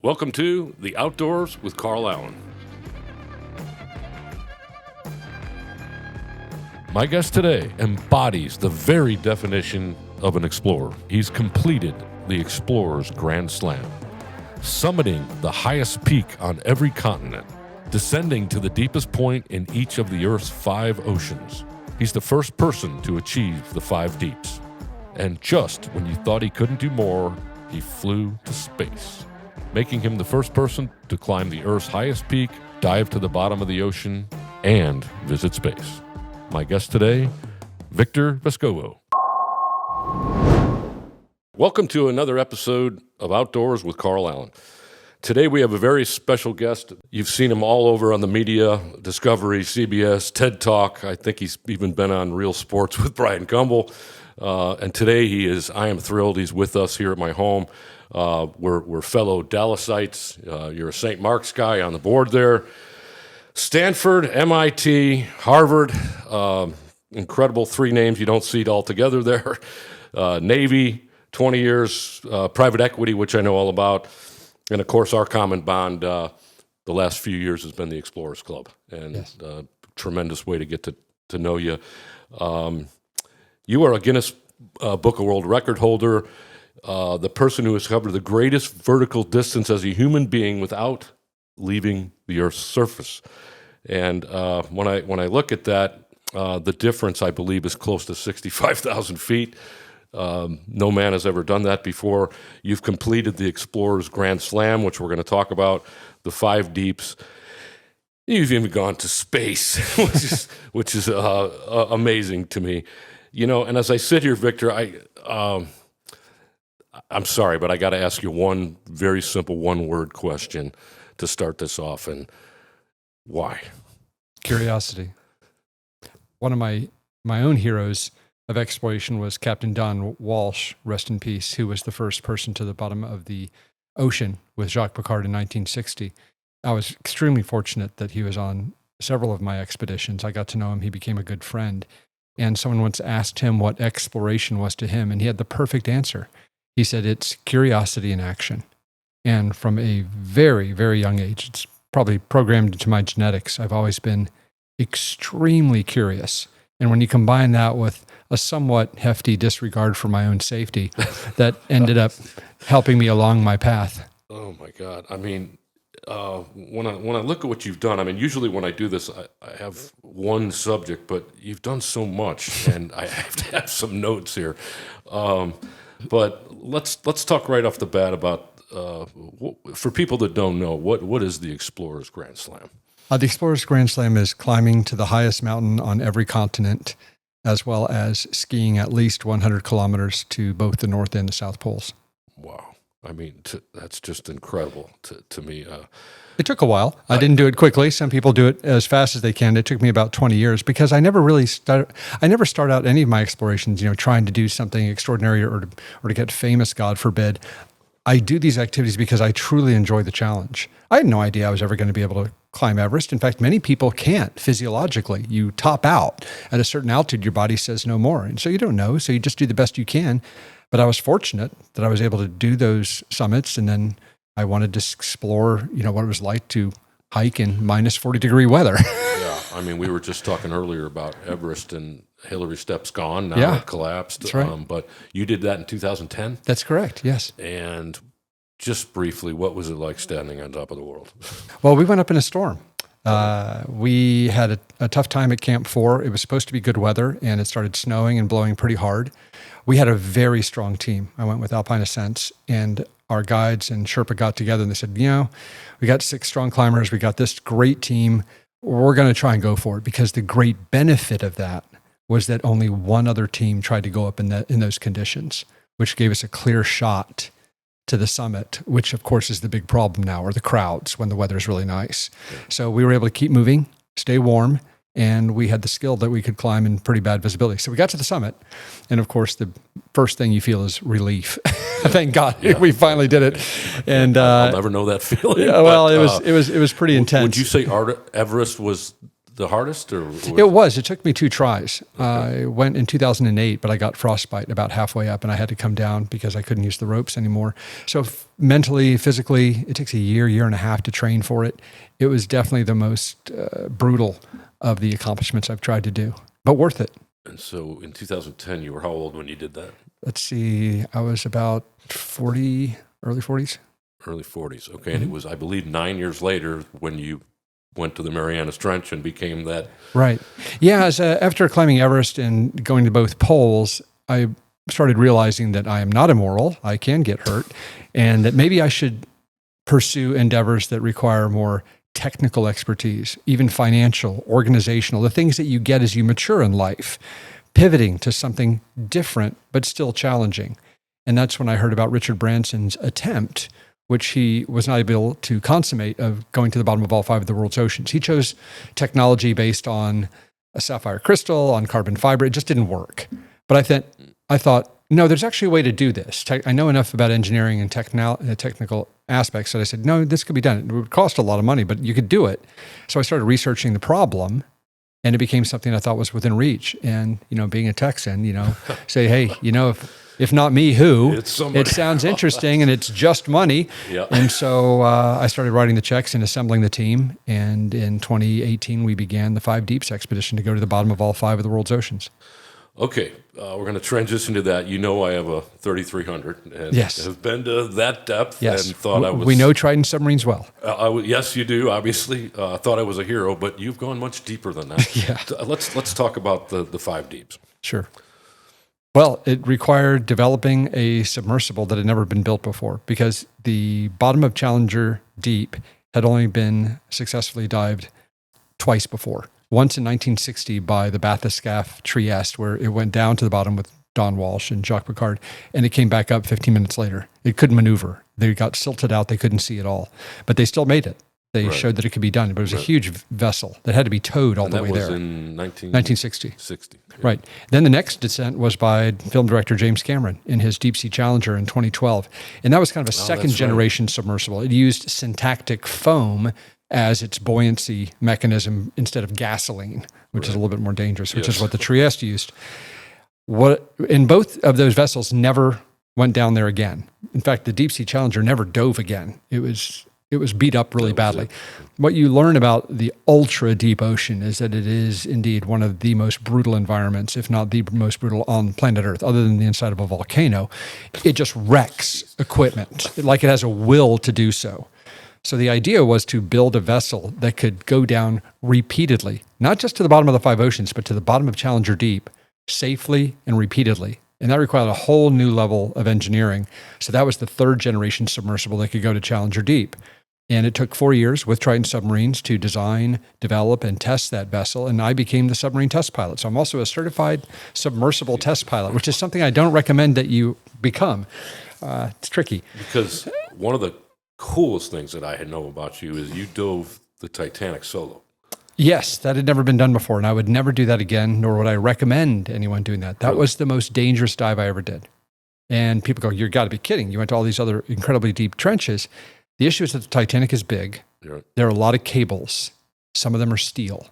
Welcome to The Outdoors with Carl Allen. My guest today embodies the very definition of an explorer. He's completed the Explorer's Grand Slam, summiting the highest peak on every continent, descending to the deepest point in each of the Earth's 5 oceans. He's the first person to achieve the 5 deeps. And just when you thought he couldn't do more, he flew to space, making him the first person to climb the Earth's highest peak, dive to the bottom of the ocean, and visit space. My guest today, Victor Vescovo. Welcome to another episode of Outdoors with Carl Allen. Today we have a very special guest. You've seen him all over on the media, Discovery, CBS, TED Talk. I think he's even been on Real Sports with Brian Gumbel. And today I am thrilled he's with us here at my home. We're fellow Dallasites. You're a St. Mark's guy on the board there. Stanford, MIT, Harvard, incredible 3 names you don't see all together there. Navy, 20 years, private equity, which I know all about. And, of course, our common bond the last few years has been the Explorers Club. And yes. Tremendous way to get to know you. You are a Guinness Book of World Record holder, the person who has covered the greatest vertical distance as a human being without leaving the Earth's surface. And when I look at that, the difference, I believe, is close to 65,000 feet. No man has ever done that before. You've completed the Explorer's Grand Slam, which we're going to talk about, the 5 deeps. You've even gone to space, which is amazing to me. You know, and as I sit here, Victor, I'm sorry, but I got to ask you one very simple one-word question to start this off, and why? Curiosity. One of my own heroes of exploration was Captain Don Walsh, rest in peace, who was the first person to the bottom of the ocean with Jacques Piccard in 1960. I was extremely fortunate that he was on several of my expeditions. I got to know him. He became a good friend. And someone once asked him what exploration was to him, and he had the perfect answer. He said, it's curiosity in action. And from a very, very young age, it's probably programmed into my genetics, I've always been extremely curious. And when you combine that with a somewhat hefty disregard for my own safety, that ended up helping me along my path. Oh, my God. I mean, when I look at what you've done, I mean, usually when I do this, I have one subject, but you've done so much, and I have to have some notes here. But let's talk right off the bat about, for people that don't know, what is the Explorer's Grand Slam? The Explorer's Grand Slam is climbing to the highest mountain on every continent, as well as skiing at least 100 kilometers to both the North and the South Poles. Wow. I mean, that's just incredible to me. It took a while. I didn't do it quickly. Some people do it as fast as they can. It took me about 20 years because I never start out any of my explorations, trying to do something extraordinary or to get famous, God forbid. I do these activities because I truly enjoy the challenge. I had no idea I was ever going to be able to climb Everest. In fact, many people can't physiologically. You top out at a certain altitude, your body says no more. And so you don't know. So you just do the best you can. But I was fortunate that I was able to do those summits, and then I wanted to explore, what it was like to hike in minus 40-degree weather. Yeah, I mean, we were just talking earlier about Everest, and Hillary Step's gone now. It collapsed. That's right. But you did that in 2010? That's correct, yes. And just briefly, what was it like standing on top of the world? Well, we went up in a storm. We had a tough time at Camp 4. It was supposed to be good weather, and it started snowing and blowing pretty hard. We had a very strong team. I went with Alpine Ascents, and our guides and Sherpa got together, and they said, we got 6 strong climbers. We got this great team. We're going to try and go for it, because the great benefit of that was that only one other team tried to go up in those conditions, which gave us a clear shot to the summit, which of course is the big problem now, or the crowds when the weather is really nice. So we were able to keep moving, stay warm, and we had the skill that we could climb in pretty bad visibility. So we got to the summit, and of course the first thing you feel is relief. Thank God we finally did it. And I'll never know that feeling. Yeah, well, it was pretty intense. Would you say Everest was the hardest? It was. It took me 2 tries. I went in 2008, but I got frostbite about halfway up, and I had to come down because I couldn't use the ropes anymore. So mentally, physically, it takes a year and a half to train for it. It was definitely the most brutal of the accomplishments I've tried to do, but worth it. And so in 2010, you were how old when you did that? Let's see. I was about 40, early 40s. Early 40s. Okay. And it was, I believe, 9 years later when you went to the Marianas Trench and became that. Right. Yeah. After climbing Everest and going to both poles, I started realizing that I am not immoral. I can get hurt, and that maybe I should pursue endeavors that require more technical expertise, even financial, organizational, the things that you get as you mature in life, pivoting to something different, but still challenging. And that's when I heard about Richard Branson's attempt, which he was not able to consummate, of going to the bottom of all 5 of the world's oceans. He chose technology based on a sapphire crystal, on carbon fiber. It just didn't work. But I thought, no, there's actually a way to do this. I know enough about engineering and technical aspects that I said, no, this could be done. It would cost a lot of money, but you could do it. So I started researching the problem, and it became something I thought was within reach. And, being a Texan, say, hey, if not me, who? It sounds interesting, and it's just money. Yeah. And so I started writing the checks and assembling the team. And in 2018, we began the 5 Deeps expedition to go to the bottom of all 5 of the world's oceans. Okay, we're going to transition to that. I have a 3300 and Yes. have been to that depth Yes. and thought I was... We know Trident submarines well. Yes, you do, obviously. Thought I was a hero, but you've gone much deeper than that. Yeah. Let's talk about the 5 Deeps. Sure. Well, it required developing a submersible that had never been built before, because the bottom of Challenger Deep had only been successfully dived twice before. Once in 1960 by the bathyscaphe Trieste, where it went down to the bottom with Don Walsh and Jacques Picard, and it came back up 15 minutes later. It couldn't maneuver. They got silted out. They couldn't see at all. But they still made it. They showed that it could be done. But it was a huge vessel that had to be towed all the way there. That was in 1960. 60. Yeah. Right. Then the next descent was by film director James Cameron in his Deep Sea Challenger in 2012. And that was kind of a second generation submersible. It used syntactic foam as its buoyancy mechanism instead of gasoline, which is a little bit more dangerous, which is what the Trieste used. In both of those vessels never went down there again. In fact, the Deep Sea Challenger never dove again. It was beat up really badly. What you learn about the ultra deep ocean is that it is indeed one of the most brutal environments, if not the most brutal on planet Earth, other than the inside of a volcano. It just wrecks equipment, like it has a will to do so. So the idea was to build a vessel that could go down repeatedly, not just to the bottom of the 5 oceans, but to the bottom of Challenger Deep, safely and repeatedly. And that required a whole new level of engineering. So that was the 3rd generation submersible that could go to Challenger Deep. And it took 4 years with Trident Submarines to design, develop, and test that vessel. And I became the submarine test pilot. So I'm also a certified submersible test pilot, which is something I don't recommend that you become. It's tricky. Because one of the coolest things that I know about you is you dove the Titanic solo. Yes, that had never been done before, and I would never do that again, nor would I recommend anyone doing that. That was the most dangerous dive I ever did. And people go, you've got to be kidding. You went to all these other incredibly deep trenches. The issue is that the Titanic is big. Right. There are a lot of cables. Some of them are steel.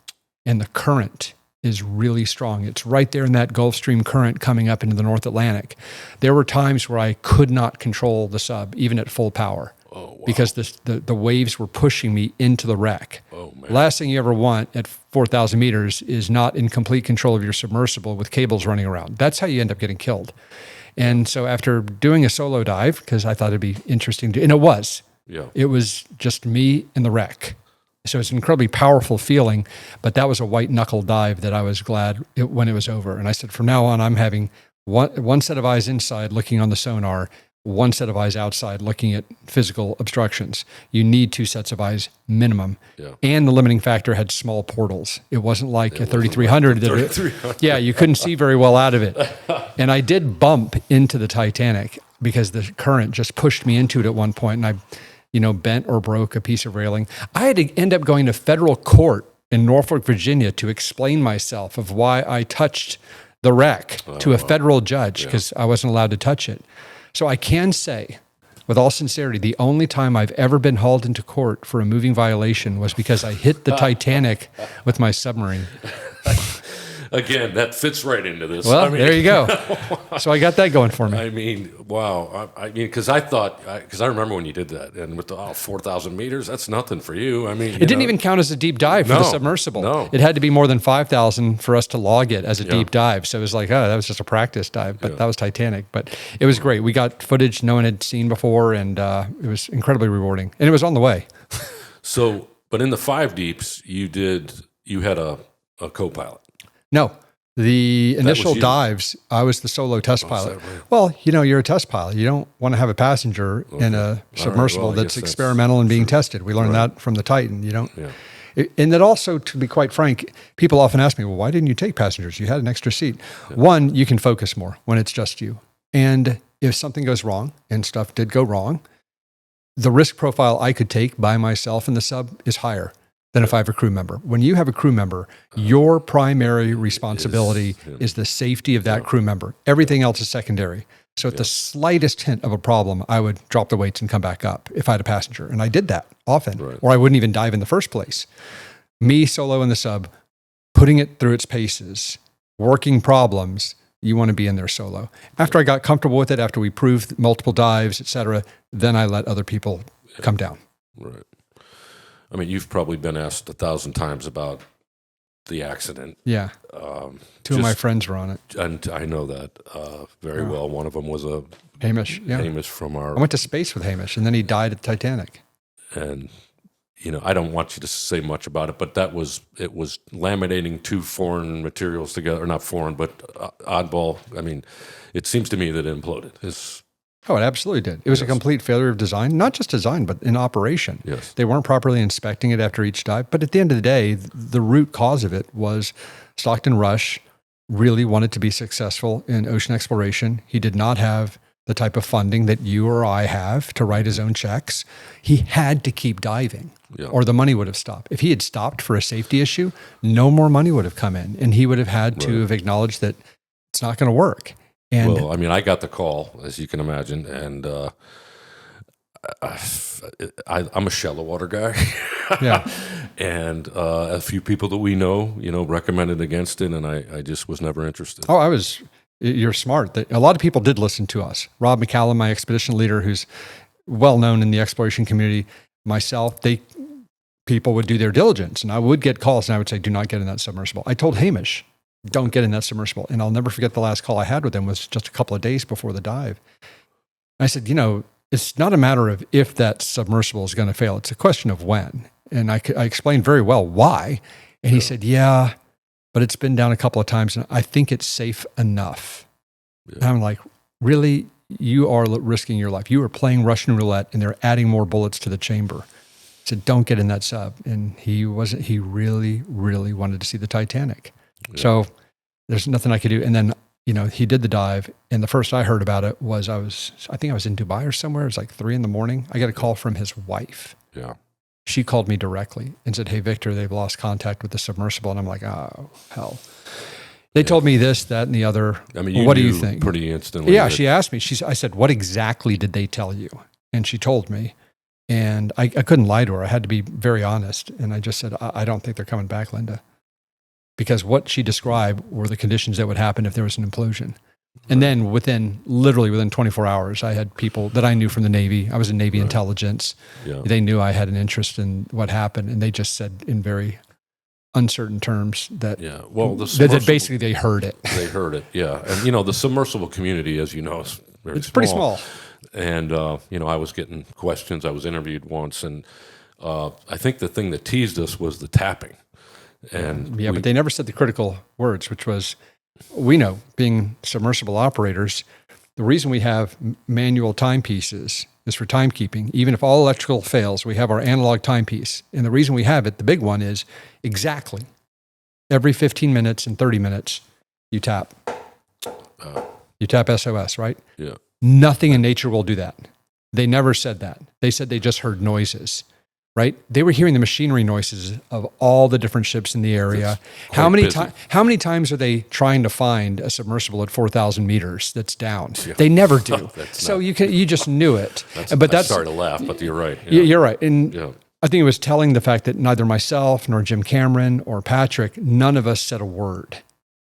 And the current is really strong. It's right there in that Gulf Stream current coming up into the North Atlantic. There were times where I could not control the sub, even at full power. Oh, wow. Because the waves were pushing me into the wreck. Oh, man. Last thing you ever want at 4,000 meters is not in complete control of your submersible with cables running around. That's how you end up getting killed. And so after doing a solo dive, because I thought it'd be interesting to, and it was just me and the wreck. So it's an incredibly powerful feeling, but that was a white knuckle dive that I was glad when it was over. And I said, from now on, I'm having one set of eyes inside looking on the sonar, one set of eyes outside looking at physical obstructions. You need 2 sets of eyes minimum. Yeah. And the limiting factor had small portals. It wasn't like a 3300. Yeah, you couldn't see very well out of it. And I did bump into the Titanic because the current just pushed me into it at one point, and I bent or broke a piece of railing. I had to end up going to federal court in Norfolk, Virginia to explain myself of why I touched the wreck to a federal judge because I wasn't allowed to touch it. So I can say with all sincerity, the only time I've ever been hauled into court for a moving violation was because I hit the Titanic with my submarine. Again, that fits right into this. Well, there you go. So I got that going for me. I mean, wow. I mean, because I remember when you did that, and with the 4,000 meters, that's nothing for you. I mean, It didn't even count as a deep dive for the submersible. No. It had to be more than 5,000 for us to log it as a deep dive. So it was like, oh, that was just a practice dive, but that was Titanic. But it was great. We got footage no one had seen before, and it was incredibly rewarding. And it was on the way. So, but in the 5 deeps, you had a co-pilot. No. The initial dives, I was the solo test pilot. Right? Well, you're a test pilot. You don't want to have a passenger in a submersible that's experimental and being tested. We learned that from the Titan. You don't. Yeah. And that also, to be quite frank, people often ask me, well, why didn't you take passengers? You had an extra seat. Yeah. One, you can focus more when it's just you. And if something goes wrong, and stuff did go wrong, the risk profile I could take by myself in the sub is higher than if I have a crew member. When you have a crew member, your primary responsibility is the safety of that crew member. Everything else is secondary. So at the slightest hint of a problem, I would drop the weights and come back up if I had a passenger. And I did that often, or I wouldn't even dive in the first place. Me solo in the sub, putting it through its paces, working problems, you want to be in there solo. After I got comfortable with it, after we proved multiple dives, et cetera, then I let other people come down. Right. I mean, you've probably been asked 1,000 times about the accident. Yeah. Two of my friends were on it. And I know that very well. One of them was Hamish. Yeah. Hamish from our... I went to space with Hamish, and then he died at the Titanic. And, I don't want you to say much about it, but it was laminating 2 foreign materials together. Or not foreign, but oddball. I mean, it seems to me that it imploded. Oh, it absolutely did. It was a complete failure of design, not just design, but in operation. Yes. They weren't properly inspecting it after each dive. But at the end of the day, the root cause of it was Stockton Rush really wanted to be successful in ocean exploration. He did not have the type of funding that you or I have to write his own checks. He had to keep diving or the money would have stopped. If he had stopped for a safety issue, no more money would have come in. And he would have had to have acknowledged that it's not going to work. And well, I mean, I got the call, as you can imagine, and I'm a shallow water guy. Yeah. And a few people that we know, recommended against it, and I just was never interested. Oh, you're smart. A lot of people did listen to us. Rob McCallum, my expedition leader, who's well known in the exploration community, myself, people would do their diligence, and I would get calls, and I would say, do not get in that submersible. I told Hamish, don't get in that submersible. And I'll never forget the last call I had with him was just a couple of days before the dive. I said, it's not a matter of if that submersible is going to fail. It's a question of when. And I explained very well why. And he said, yeah, but it's been down a couple of times and I think it's safe enough. Yeah. And I'm like, really? You are risking your life. You are playing Russian roulette and they're adding more bullets to the chamber. I said, don't get in that sub. And he really, really wanted to see the Titanic. Yeah. So there's nothing I could do. And then, he did the dive. And the first I heard about it was I think I was in Dubai or somewhere. It was like 3 a.m. I got a call from his wife. Yeah. She called me directly and said, hey, Victor, they've lost contact with the submersible. And I'm like, oh, hell. They told me this, that, and the other. I mean, what do you think? Pretty instantly. Yeah, she asked me. I said, what exactly did they tell you? And she told me. And I couldn't lie to her. I had to be very honest. And I just said, I don't think they're coming back, Linda. Because what she described were the conditions that would happen if there was an implosion. And then literally within 24 hours, I had people that I knew from the Navy. I was in Navy intelligence. Yeah. They knew I had an interest in what happened. And they just said in very uncertain terms that, that basically they heard it. They heard it, yeah. And, the submersible community, as you know, is very It's pretty small. And, I was getting questions. I was interviewed once. And I think the thing that teased us was the tapping. And but they never said the critical words, which was, we know, being submersible operators, the reason we have manual timepieces is for timekeeping. Even if all electrical fails, we have our analog timepiece. And the reason we have it, the big one, is exactly every 15 minutes and 30 minutes, you tap. You tap SOS, right? Yeah. Nothing in nature will do that. They never said that. They said they just heard noises. right? They were hearing the machinery noises of all the different ships in the area. How many times are they trying to find a submersible at 4,000 meters that's down? Yeah. They never do. So you just knew it. But I'm sorry to laugh, but you're right. You're right. And I think it was telling the fact that neither myself nor Jim Cameron or Patrick, none of us said a word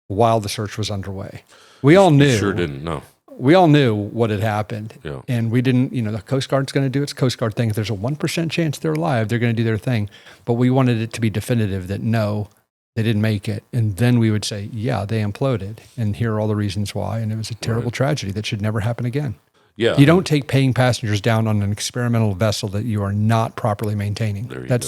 while the search was underway. We all knew. You sure didn't, no. We all knew what had happened. Yeah. And we didn't, the Coast Guard's going to do its Coast Guard thing. If there's a 1% chance they're alive, they're going to do their thing. But we wanted it to be definitive that no, they didn't make it. And then we would say, yeah, they imploded. And here are all the reasons why. And it was a terrible tragedy that should never happen again. Yeah. You don't take paying passengers down on an experimental vessel that you are not properly maintaining. There you go.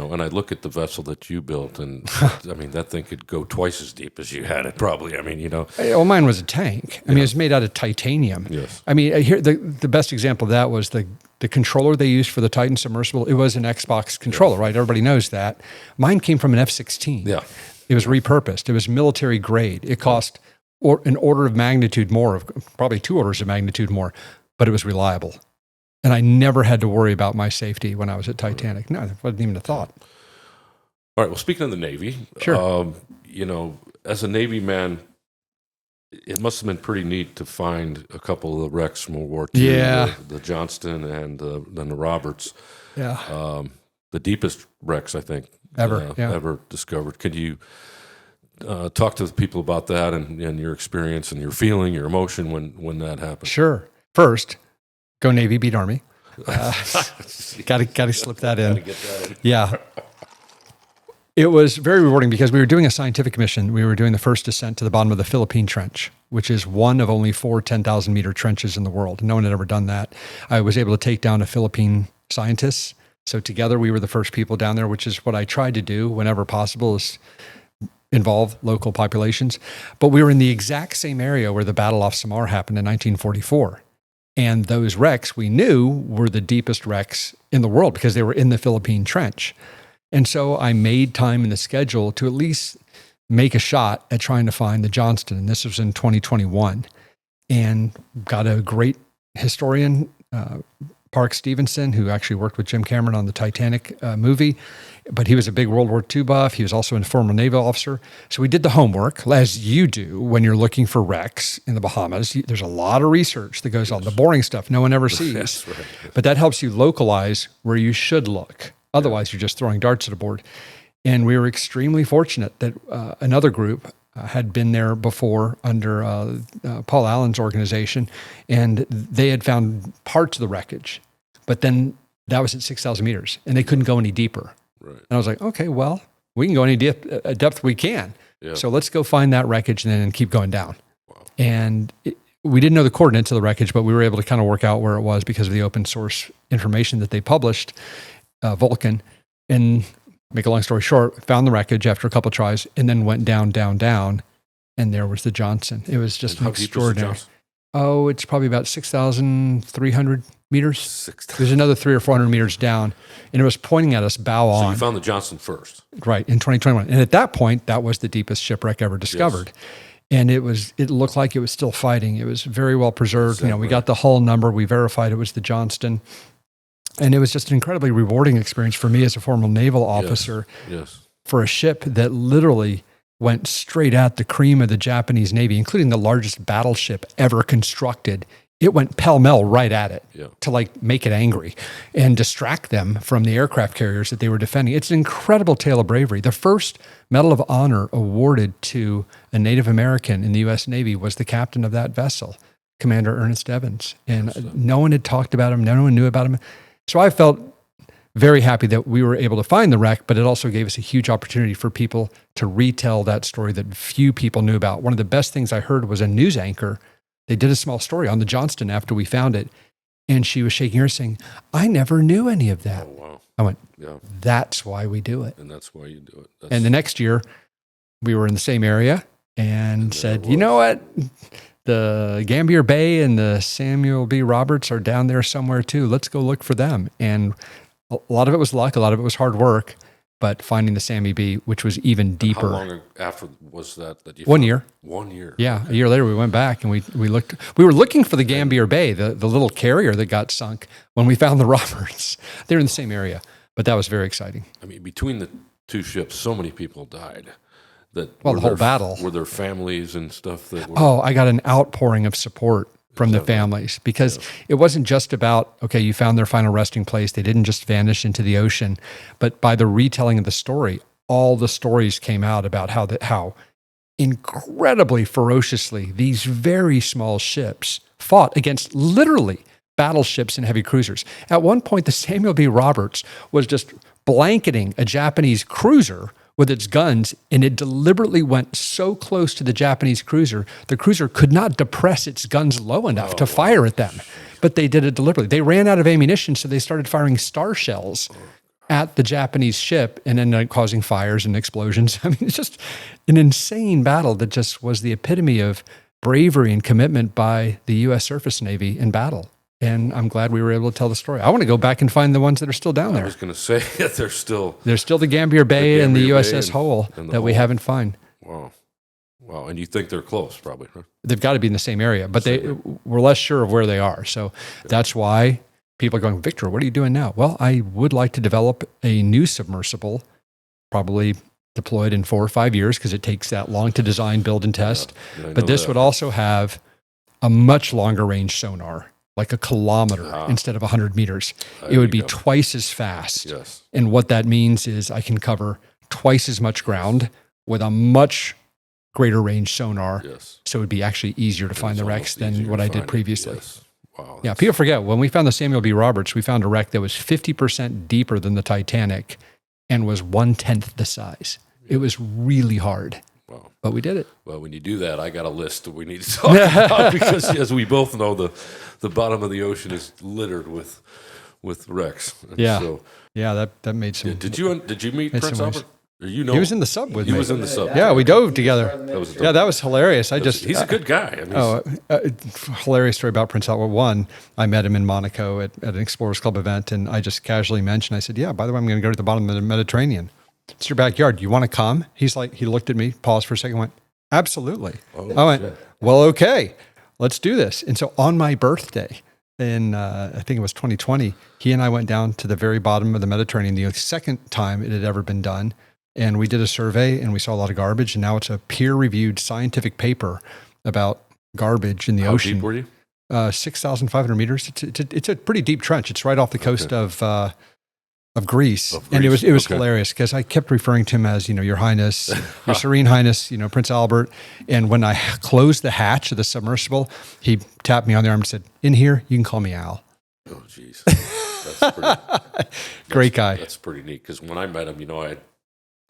And I look at the vessel that you built, and I mean, that thing could go twice as deep as you had it, probably. I mean, Well, mine was a tank. I mean, it was made out of titanium. Yes. I mean, here the best example of that was the controller they used for the Titan submersible. It was an Xbox controller, right? Everybody knows that. Mine came from an F-16. Yeah. It was repurposed. It was military grade. It cost an order of magnitude more, probably 2 orders of magnitude more, but it was reliable. And I never had to worry about my safety when I was at Titanic. No, it wasn't even a thought. All right. Well, speaking of the Navy, sure. As a Navy man, it must have been pretty neat to find a couple of the wrecks from World War II. Yeah. The Johnston and then the Roberts. Yeah. The deepest wrecks, I think, ever discovered. Could you talk to the people about that and your experience and your feeling, your emotion when that happened? Sure. First, go Navy, beat Army. Got to slip that in. Get that in. Yeah. It was very rewarding because we were doing a scientific mission. We were doing the first descent to the bottom of the Philippine Trench, which is one of only 4 10,000-meter trenches in the world. No one had ever done that. I was able to take down a Philippine scientist. So together we were the first people down there, which is what I tried to do whenever possible, is involve local populations. But we were in the exact same area where the Battle off Samar happened in 1944. And those wrecks we knew were the deepest wrecks in the world because they were in the Philippine Trench. And so I made time in the schedule to at least make a shot at trying to find the Johnston. And this was in 2021. And got a great historian, Park Stevenson, who actually worked with Jim Cameron on the Titanic movie. But he was a big World War II buff. He was also a former naval officer. So we did the homework, as you do when you're looking for wrecks in the Bahamas. There's a lot of research that goes on, the boring stuff no one ever sees. Yes, right. But that helps you localize where you should look. Otherwise, you're just throwing darts at a board. And we were extremely fortunate that another group had been there before under Paul Allen's organization, and they had found parts of the wreckage. But then that was at 6,000 meters, and they couldn't go any deeper. Right. And I was like, okay, well, we can go any depth we can. Yeah. So let's go find that wreckage and then keep going down. Wow. And we didn't know the coordinates of the wreckage, but we were able to kind of work out where it was because of the open source information that they published, Vulcan. And make a long story short, found the wreckage after a couple of tries and then went down, and there was the Johnson. It was just extraordinary. Oh, it's probably about 6,300 meters. There's another 300 or 400 meters down, and it was pointing at us bow on. So you found the Johnson first. Right, in 2021. And at that point, that was the deepest shipwreck ever discovered. Yes. And it looked like it was still fighting. It was very well preserved. We got the hull number. We verified it was the Johnston. And it was just an incredibly rewarding experience for me as a former naval officer. Yes. For a ship that literally went straight at the cream of the Japanese Navy, including the largest battleship ever constructed. It went pell-mell right at it to make it angry and distract them from the aircraft carriers that they were defending. It's an incredible tale of bravery. The first Medal of Honor awarded to a Native American in the U.S. Navy was the captain of that vessel, Commander Ernest Evans. And no one had talked about him. No one knew about him. So I felt very happy that we were able to find the wreck, but it also gave us a huge opportunity for people to retell that story that few people knew about. One of the best things I heard was a news anchor. They did a small story on the Johnston after we found it, and she was shaking her head saying, I never knew any of that. Oh, wow. I went, that's why we do it. And that's why you do it. And the next year, we were in the same area and said, you know what? The Gambier Bay and the Samuel B. Roberts are down there somewhere too. Let's go look for them. And a lot of it was luck. A lot of it was hard work. but finding the Sammy B, which was even deeper. How long after was that you 1 found? year. 1 year. Yeah, a year later we went back and we looked. We were looking for the Gambier Bay, the little carrier that got sunk when we found the Roberts. They're in the same area, but that was very exciting. I mean, between the two ships, so many people died. The whole battle. Were their families and stuff that were... Oh, I got an outpouring of support from the families because it wasn't just about, okay, you found their final resting place. They didn't just vanish into the ocean, but by the retelling of the story, all the stories came out about how incredibly ferociously these very small ships fought against literally battleships and heavy cruisers. At one point, the Samuel B. Roberts was just blanketing a Japanese cruiser with its guns, and it deliberately went so close to the Japanese cruiser, the cruiser could not depress its guns low enough to fire at them. But they did it deliberately. They ran out of ammunition, so they started firing star shells at the Japanese ship and ended up causing fires and explosions. I mean, it's just an insane battle that just was the epitome of bravery and commitment by the U.S. Surface Navy in battle. And I'm glad we were able to tell the story. I want to go back and find the ones that are still down there. I was going to say, they're still... There's still the Gambier Bay and the USS Hull that we haven't found. Wow. Wow. And you think they're close, probably, huh? They've got to be in the same area, but we're less sure of where they are. So that's why people are going, Victor, what are you doing now? Well, I would like to develop a new submersible, probably deployed in 4 or 5 years because it takes that long to design, build, and test. But this would also have a much longer range sonar, like a kilometer instead of 100 meters. It would be twice as fast. Yes. And what that means is I can cover twice as much ground with a much greater range sonar. Yes. So it would be actually easier to find the wrecks than what I did previously. Yes. Wow. Yeah, people forget, when we found the Samuel B. Roberts, we found a wreck that was 50% deeper than the Titanic and was 1/10 the size. It was really hard. Wow. But we did it. Well, when you do that, I got a list that we need to talk about because, as we both know, the bottom of the ocean is littered with wrecks. And Yeah. So, Yeah, that made some... did you meet made Prince some waves. Albert? Or you know, He was in the sub with me. He was in the sub. Yeah, we dove together. That That was hilarious. He's a good guy. I mean, Hilarious story about Prince Albert. One, I met him in Monaco at an Explorers Club event, and I just casually mentioned, I said, yeah, by the way, I'm going to go to the bottom of the Mediterranean. It's your backyard. You want to come? He's like, he looked at me, paused for a second, went, absolutely. I went, well, okay, let's do this. And so on my birthday, in I think it was 2020, he and I went down to the very bottom of the Mediterranean, the second time it had ever been done. And we did a survey and we saw a lot of garbage. And now it's a peer-reviewed scientific paper about garbage in the ocean. How deep were you? 6,500 meters. It's a pretty deep trench. It's right off the coast of Greece. And it was hilarious because I kept referring to him as, Your Highness, Your Serene Highness, Prince Albert. And when I closed the hatch of the submersible, he tapped me on the arm and said, in here, you can call me Al. Oh, jeez. That's pretty... Great guy. That's pretty neat because when I met him, I had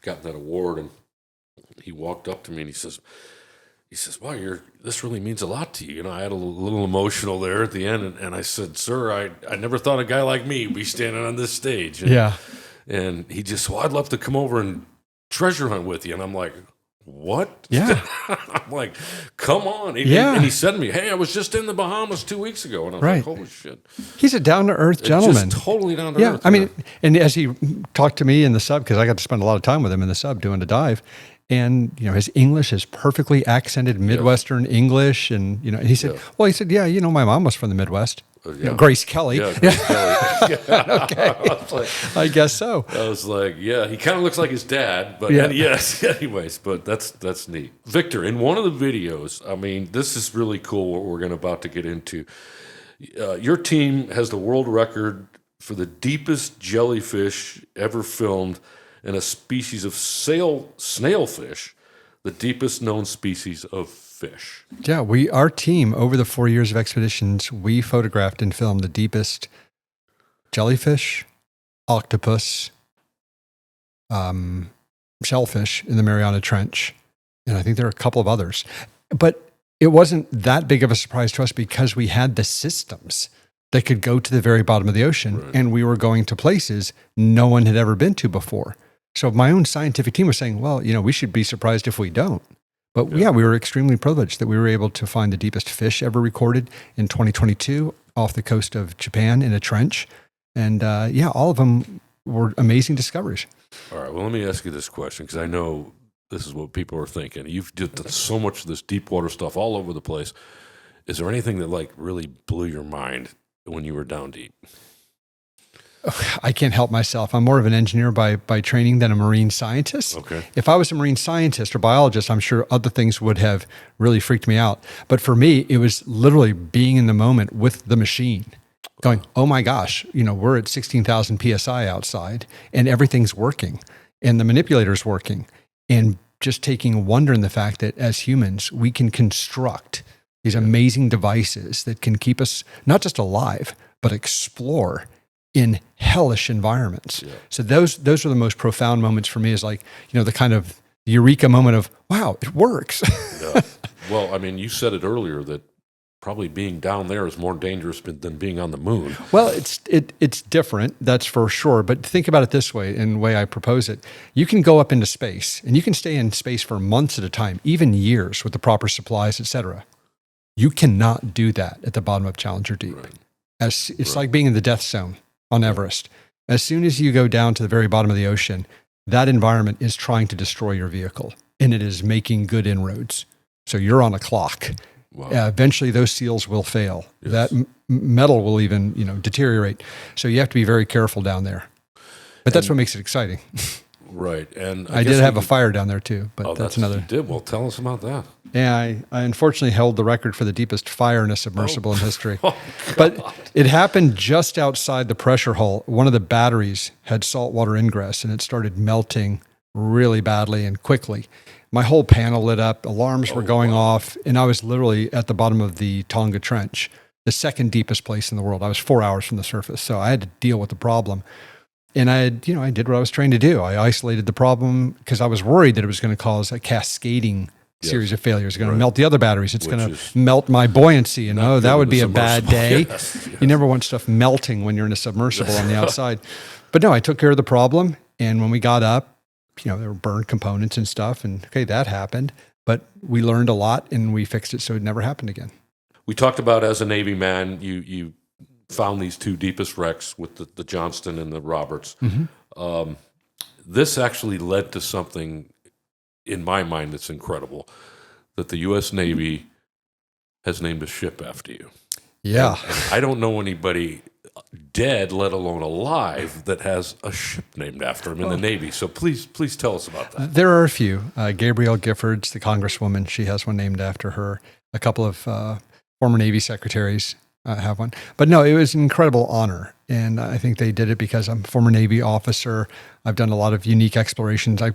gotten that award and he walked up to me and he says, wow, this really means a lot to you. I had a little emotional there at the end. And I said, sir, I never thought a guy like me would be standing on this stage. And he just, I'd love to come over and treasure hunt with you. And I'm like, what? Yeah. I'm like, come on. And he said to me, hey, I was just in the Bahamas 2 weeks ago. And I was like, holy shit. He's a down-to-earth gentleman. Just totally down-to-earth. Yeah, I mean, and as he talked to me in the sub, because I got to spend a lot of time with him in the sub doing the dive, and his English is perfectly accented Midwestern English, and he said, yeah, my mom was from the Midwest. Grace Kelly. Yeah, Grace Kelly. Okay. I guess so. I was like, yeah, he kind of looks like his dad, but yes, anyways, but that's neat. Victor, in one of the videos, I mean, this is really cool what we're about to get into. Your team has the world record for the deepest jellyfish ever filmed in a species of snailfish, the deepest known species of fish. Yeah, our team, over the 4 years of expeditions, we photographed and filmed the deepest jellyfish, octopus, shellfish in the Mariana Trench. And I think there are a couple of others. But it wasn't that big of a surprise to us because we had the systems that could go to the very bottom of the ocean. Right. And we were going to places no one had ever been to before. So my own scientific team was saying, well, we should be surprised if we don't. But we were extremely privileged that we were able to find the deepest fish ever recorded in 2022 off the coast of Japan in a trench. And all of them were amazing discoveries. All right. Well, let me ask you this question, because I know this is what people are thinking. You've done so much of this deep water stuff all over the place. Is there anything that like really blew your mind when you were down deep? I can't help myself. I'm more of an engineer by training than a marine scientist. Okay. If I was a marine scientist or biologist, I'm sure other things would have really freaked me out. But for me, it was literally being in the moment with the machine, going, oh my gosh, we're at 16,000 PSI outside and everything's working and the manipulator's working. And just taking wonder in the fact that as humans, we can construct these amazing devices that can keep us not just alive, but explore in hellish environments. Yeah. So those are the most profound moments for me, is like, the kind of eureka moment of, wow, it works. Yeah. Well, I mean, you said it earlier that probably being down there is more dangerous than being on the moon. Well, it's different, that's for sure. But think about it this way, in the way I propose it. You can go up into space, and you can stay in space for months at a time, even years, with the proper supplies, et cetera. You cannot do that at the bottom of Challenger Deep. Right. It's like being in the death zone on Everest. As soon as you go down to the very bottom of the ocean, that environment is trying to destroy your vehicle, and it is making good inroads. So you're on a clock. Wow. Eventually, those seals will fail. Yes. That metal will even, deteriorate. So you have to be very careful down there. But that's what makes it exciting. Right. And I did have a fire down there too, but that's another. You did? Well, tell us about that. Yeah, I unfortunately held the record for the deepest fire in a submersible in history. But it happened just outside the pressure hull. One of the batteries had saltwater ingress, and it started melting really badly and quickly. My whole panel lit up, alarms were going off, and I was literally at the bottom of the Tonga Trench, the second deepest place in the world. I was 4 hours from the surface, so I had to deal with the problem. And I did what I was trained to do. I isolated the problem because I was worried that it was going to cause a cascading series of failures. It's going to melt the other batteries. It's going to melt my buoyancy. And that would be a bad day. Yes. You never want stuff melting when you're in a submersible on the outside. But no, I took care of the problem. And when we got up, there were burned components and stuff. And okay, that happened. But we learned a lot and we fixed it so it never happened again. We talked about, as a Navy man, you found these two deepest wrecks with the Johnston and the Roberts. Mm-hmm. This actually led to something, in my mind, that's incredible, that the U.S. Navy has named a ship after you. Yeah. And I don't know anybody dead, let alone alive, that has a ship named after him in the Navy. So please tell us about that. There are a few. Gabrielle Giffords, the Congresswoman, she has one named after her. A couple of former Navy secretaries have one. But no, it was an incredible honor. And I think they did it because I'm a former Navy officer. I've done a lot of unique explorations. I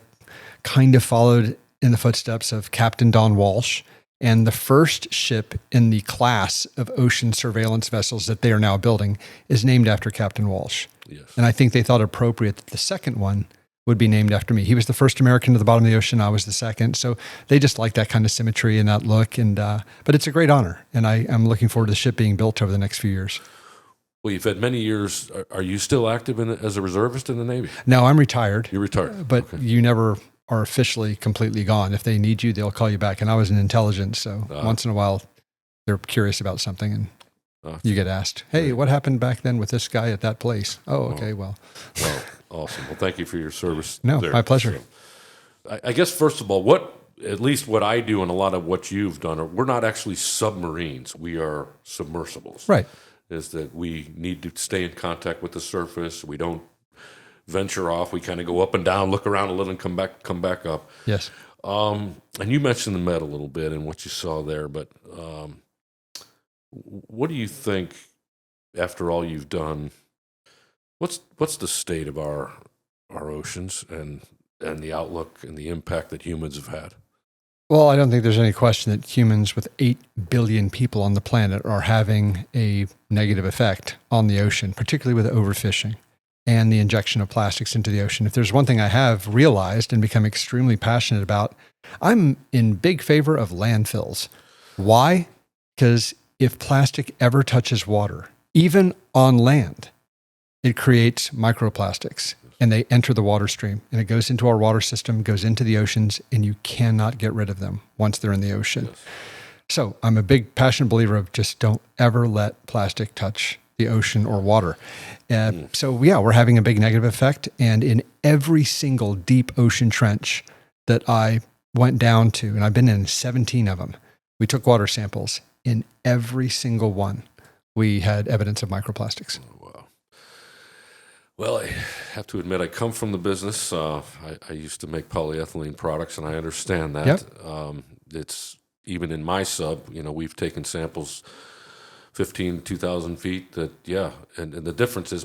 kind of followed in the footsteps of Captain Don Walsh, and the first ship in the class of ocean surveillance vessels that they are now building is named after Captain Walsh. Yes. And I think they thought appropriate that the second one would be named after me. He was the first American to the bottom of the ocean. I was the second. So they just like that kind of symmetry and that look. And but it's a great honor. And I'm looking forward to the ship being built over the next few years. Well, you've had many years. Are you still active as a reservist in the Navy? No, I'm retired. You're retired. But you never are officially completely gone. If they need you, they'll call you back. And I was in intelligence. So once in a while, they're curious about something. And you get asked, hey, what happened back then with this guy at that place? Oh, okay, well. Awesome. Well, thank you for your service. No, there. My pleasure. So, I guess, first of all, at least what I do and a lot of what you've done, we're not actually submarines. We are submersibles. Right. Is that we need to stay in contact with the surface. We don't venture off. We kind of go up and down, look around a little, and come back up. Yes. And you mentioned the Met a little bit and what you saw there, but what do you think, after all you've done, what's the state of our oceans and the outlook and the impact that humans have had? Well, I don't think there's any question that humans with 8 billion people on the planet are having a negative effect on the ocean, particularly with overfishing and the injection of plastics into the ocean. If there's one thing I have realized and become extremely passionate about, I'm in big favor of landfills. Why? Because if plastic ever touches water, even on land, it creates microplastics. And they enter the water stream, and it goes into our water system, goes into the oceans, and you cannot get rid of them once they're in the ocean. Yes. So I'm a big passionate believer of just don't ever let plastic touch the ocean or water. So yeah, we're having a big negative effect. And in every single deep ocean trench that I went down to, and I've been in 17 of them, we took water samples. In every single one, we had evidence of microplastics. Oh, wow. Well, I have to admit, I come from the business. I used to make polyethylene products, and I understand that. Yep. It's even in my sub, we've taken samples 15, 2,000 feet that, and the difference is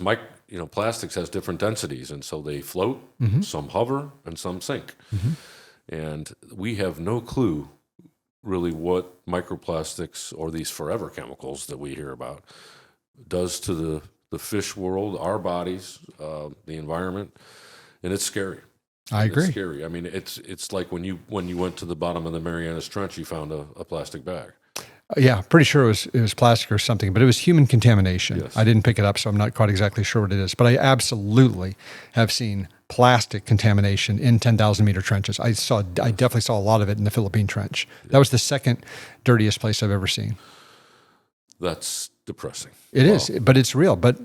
plastics has different densities, and so they float, some hover, and some sink. And we have no clue really what microplastics or these forever chemicals that we hear about does to the fish world, our bodies, the environment, and it's scary. I agree. It's scary. I mean, it's like when you went to the bottom of the Marianas Trench, you found a plastic bag. Yeah, pretty sure it was plastic or something, but it was human contamination. Yes. I didn't pick it up, so I'm not quite exactly sure what it is. But I absolutely have seen plastic contamination in 10,000 meter trenches. I definitely saw a lot of it in the Philippine Trench. That was the second dirtiest place I've ever seen. That's depressing. It is, but it's real. But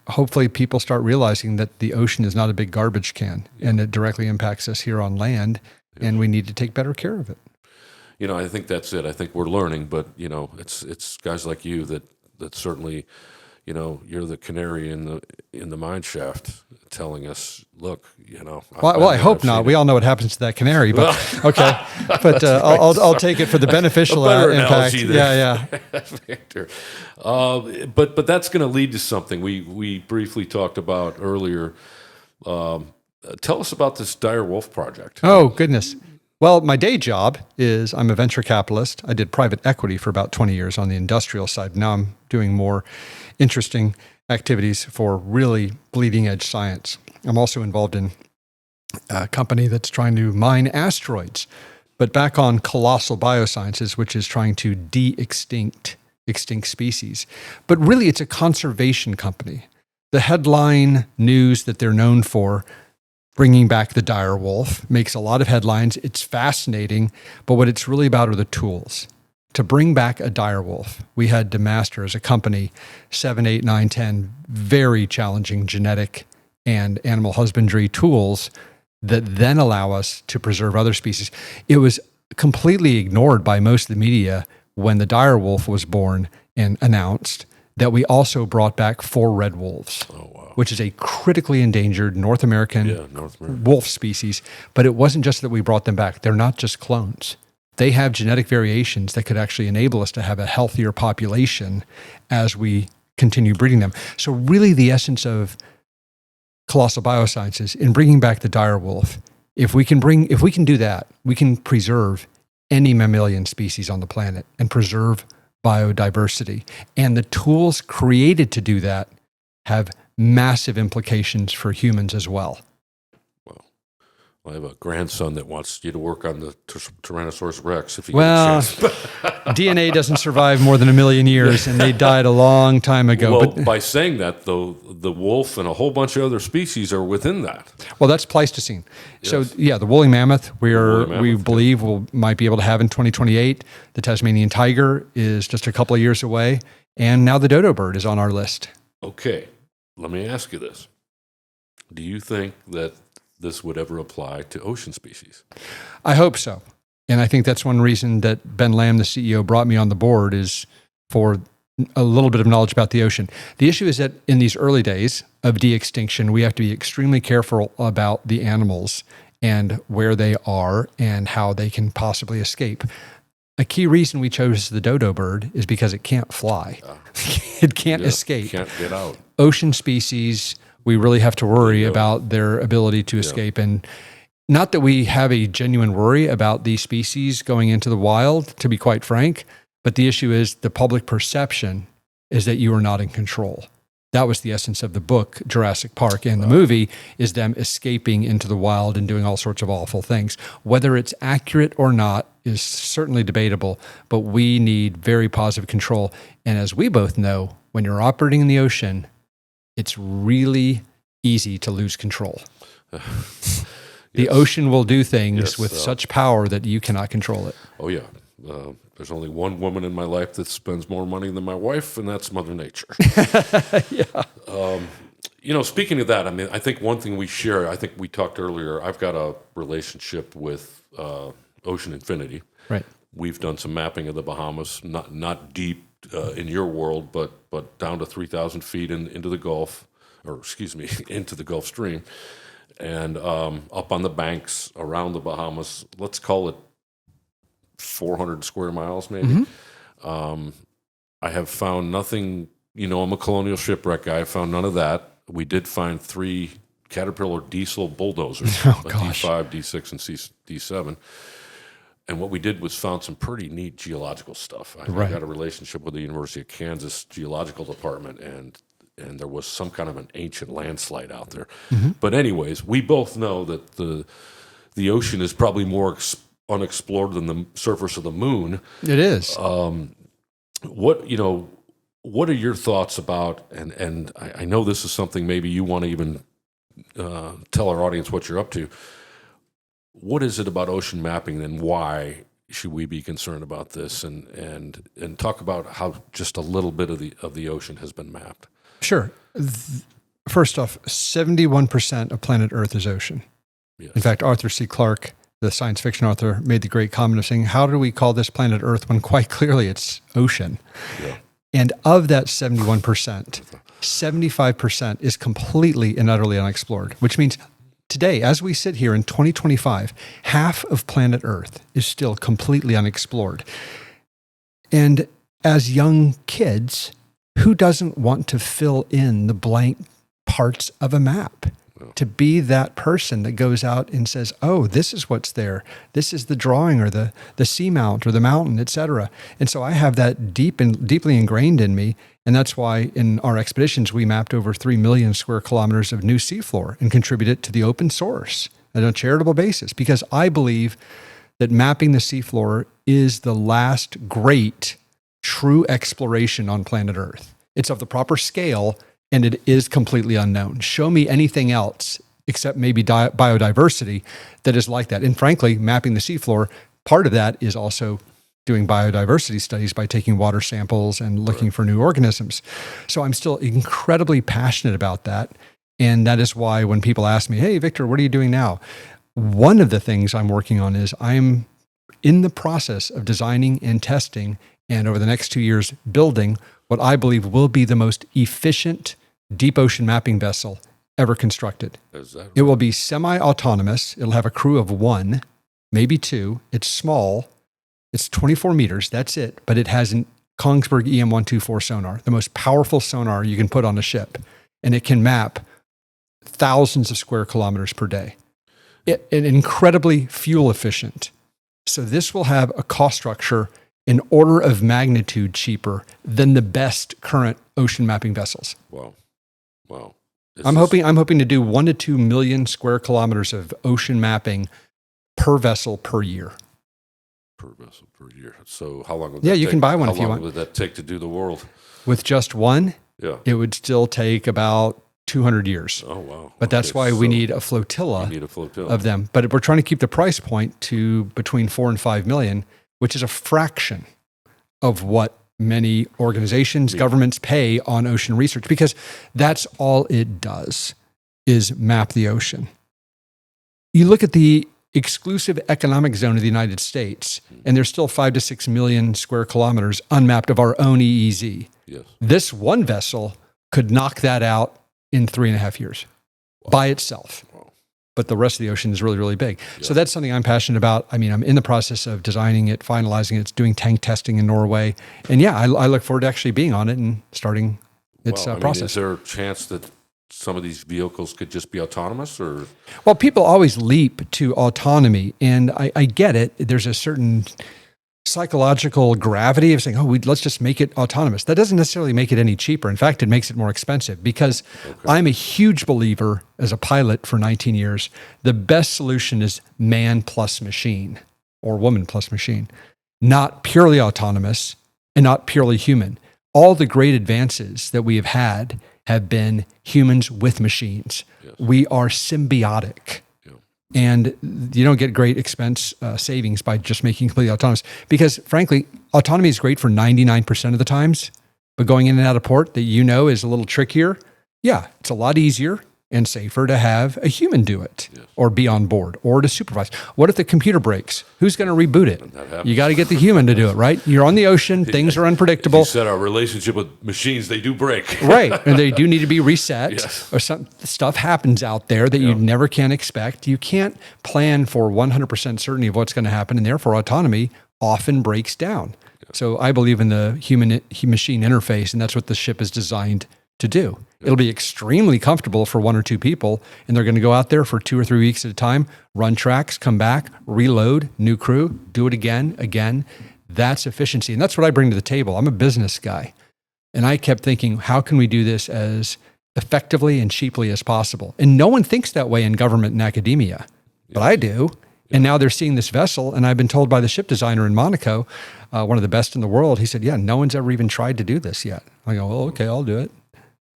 hopefully people start realizing that the ocean is not a big garbage can, and it directly impacts us here on land, and we need to take better care of it. I think that's it. I think we're learning, but it's guys like you that certainly, you're the canary in the mine shaft, telling us, look, Well, I hope not. We all know what happens to that canary, but okay. But I'll take it for the beneficial impact. Yeah. Victor. But that's going to lead to something we briefly talked about earlier. Tell us about this dire wolf project. Oh goodness. Well, my day job is I'm a venture capitalist. I did private equity for about 20 years on the industrial side. Now I'm doing more interesting activities for really bleeding edge science. I'm also involved in a company that's trying to mine asteroids, but back on Colossal Biosciences, which is trying to de-extinct extinct species. But really, it's a conservation company. The headline news that they're known for, bringing back the dire wolf, makes a lot of headlines. It's fascinating, but what it's really about are the tools. To bring back a dire wolf, we had to master as a company 7, 8, 9, 10 very challenging genetic and animal husbandry tools that then allow us to preserve other species. It was completely ignored by most of the media when the dire wolf was born and announced that we also brought back 4 red wolves. Oh, wow. Which is a critically endangered North American wolf species. But it wasn't just that we brought them back. They're not just clones. They have genetic variations that could actually enable us to have a healthier population as we continue breeding them. So really the essence of Colossal Biosciences in bringing back the dire wolf, if we can do that, we can preserve any mammalian species on the planet and preserve biodiversity. And the tools created to do that have massive implications for humans as well. Well, I have a grandson that wants you to work on the Tyrannosaurus Rex if you get a chance. DNA doesn't survive more than 1 million years, and they died a long time ago. Well, by saying that, though, the wolf and a whole bunch of other species are within that. Well, that's Pleistocene. Yes. So, the woolly mammoth, we believe might be able to have in 2028. The Tasmanian tiger is just a couple of years away, and now the dodo bird is on our list. Okay, let me ask you this. Do you think that this would ever apply to ocean species? I hope so. And I think that's one reason that Ben Lamb, the CEO, brought me on the board, is for a little bit of knowledge about the ocean. The issue is that in these early days of de-extinction, we have to be extremely careful about the animals and where they are and how they can possibly escape. A key reason we chose the dodo bird is because it can't fly. It can't escape. Can't get out. Ocean species, we really have to worry about their ability to escape. And not that we have a genuine worry about these species going into the wild, to be quite frank, but the issue is the public perception is that you are not in control. That was the essence of the book, Jurassic Park, and the movie is them escaping into the wild and doing all sorts of awful things. Whether it's accurate or not is certainly debatable, but we need very positive control. And as we both know, when you're operating in the ocean, it's really easy to lose control. The ocean will do things with such power that you cannot control it. Oh, yeah. There's only one woman in my life that spends more money than my wife, and that's Mother Nature. Yeah. Speaking of that, I mean, I think one thing we share, I think we talked earlier, I've got a relationship with Ocean Infinity. Right. We've done some mapping of the Bahamas, not deep in your world, but down to 3,000 feet into the Gulf, into the Gulf Stream, and up on the banks around the Bahamas. Let's call it 400 square miles, maybe. I have found nothing. I'm a colonial shipwreck guy. I found none of that. We did find 3 Caterpillar diesel bulldozers, a D5, D6, and D7. And what we did was found some pretty neat geological stuff. I got a relationship with the University of Kansas Geological Department, and there was some kind of an ancient landslide out there. But anyways, we both know that the ocean is probably more unexplored than the surface of the moon. It is. What are your thoughts about, and I know this is something maybe you want to even tell our audience what you're up to. What is it about ocean mapping, and why should we be concerned about this? And talk about how just a little bit of the ocean has been mapped. Sure. First off, 71% of planet Earth is ocean. Yes. In fact, Arthur C. Clarke, the science fiction author, made the great comment of saying, how do we call this planet Earth when quite clearly it's ocean? Yeah. And of that 71%, 75% is completely and utterly unexplored, which means today, as we sit here in 2025, half of planet Earth is still completely unexplored. And as young kids, who doesn't want to fill in the blank parts of a map? To be that person that goes out and says, oh, this is what's there. This is the drawing, or the seamount or the mountain, etc. And so I have that deeply ingrained in me. And that's why in our expeditions, we mapped over 3 million square kilometers of new seafloor and contributed to the open source on a charitable basis, because I believe that mapping the seafloor is the last great true exploration on planet Earth. It's of the proper scale, and it is completely unknown. Show me anything else except maybe biodiversity that is like that. And frankly, mapping the seafloor, part of that is also doing biodiversity studies by taking water samples and looking for new organisms. So I'm still incredibly passionate about that. And that is why when people ask me, hey, Victor, what are you doing now? One of the things I'm working on is I'm in the process of designing and testing, and over the next 2 years, building what I believe will be the most efficient deep ocean mapping vessel ever constructed. Is that right? It will be semi-autonomous. It'll have a crew of 1, maybe 2. It's small. It's 24 meters. That's it. But it has an Kongsberg EM-124 sonar, the most powerful sonar you can put on a ship. And it can map thousands of square kilometers per day. And incredibly fuel efficient. So this will have a cost structure an order of magnitude cheaper than the best current ocean mapping vessels. Wow. I'm hoping to do 1 to 2 million square kilometers of ocean mapping per vessel per year. Per vessel per year. So how long would that take? You can buy one if you want. How long would that take to do the world? With just one, it would still take about 200 years. Oh, wow. But that's why we need a flotilla of them. But we're trying to keep the price point to between 4 and 5 million, which is a fraction of what many organizations, governments pay on ocean research, because that's all it does is map the ocean. You look at the exclusive economic zone of the United States, and there's still 5 to 6 million square kilometers unmapped of our own EEZ. Yes. This one vessel could knock that out in 3.5 years by itself. But the rest of the ocean is really, really big. Yeah. So that's something I'm passionate about. I mean, I'm in the process of designing it, finalizing it, doing tank testing in Norway. And yeah, I look forward to actually being on it and starting its process. Is there a chance that some of these vehicles could just be autonomous? Or? Well, people always leap to autonomy, and I get it. There's a certain psychological gravity of saying, let's just make it autonomous. That doesn't necessarily make it any cheaper. In fact, it makes it more expensive, because I'm a huge believer, as a pilot for 19 years, the best solution is man plus machine, or woman plus machine, not purely autonomous and not purely human. All the great advances that we have had have been humans with machines. Yes. We are symbiotic. Yeah. And you don't get great expense savings by just making completely autonomous. Because frankly, autonomy is great for 99% of the times, but going in and out of port that is a little trickier. Yeah, it's a lot easier and safer to have a human do it, or be on board, or to supervise. What if the computer breaks? Who's going to reboot it? You got to get the human to do it, right? You're on the ocean. Things are unpredictable. You said our relationship with machines, they do break. Right, and they do need to be reset. Yes. Or some stuff happens out there that you never can expect. You can't plan for 100% certainty of what's going to happen, and therefore autonomy often breaks down. So I believe in the human-machine interface, and that's what the ship is designed to do. It'll be extremely comfortable for one or two people, and they're going to go out there for 2 or 3 weeks at a time, run tracks, come back, reload, new crew, do it again. That's efficiency. And that's what I bring to the table. I'm a business guy. And I kept thinking, how can we do this as effectively and cheaply as possible? And no one thinks that way in government and academia, but I do. And now they're seeing this vessel, and I've been told by the ship designer in Monaco, one of the best in the world, he said, yeah, no one's ever even tried to do this yet. I go, well, okay, I'll do it.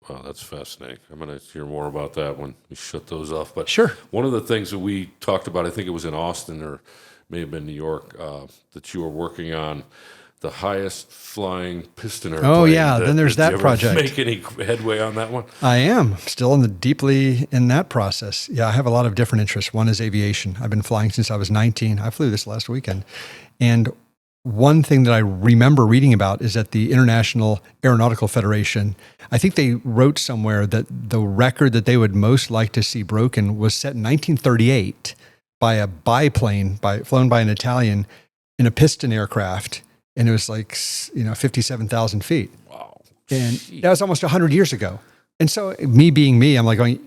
Wow, that's fascinating. I'm going to hear more about that when we shut those off. But sure. One of the things that we talked about, I think it was in Austin or may have been New York, that you were working on the highest flying piston airplane. Oh, yeah. Then there's that project. Make any headway on that one? I am still deeply in that process. Yeah, I have a lot of different interests. One is aviation. I've been flying since I was 19. I flew this last weekend. And one thing that I remember reading about is that the International Aeronautical Federation, I think they wrote somewhere that the record that they would most like to see broken was set in 1938 by a biplane flown by an Italian in a piston aircraft. And it was like, 57,000 feet. Wow. And that was almost 100 years ago. And so me being me, I'm like going,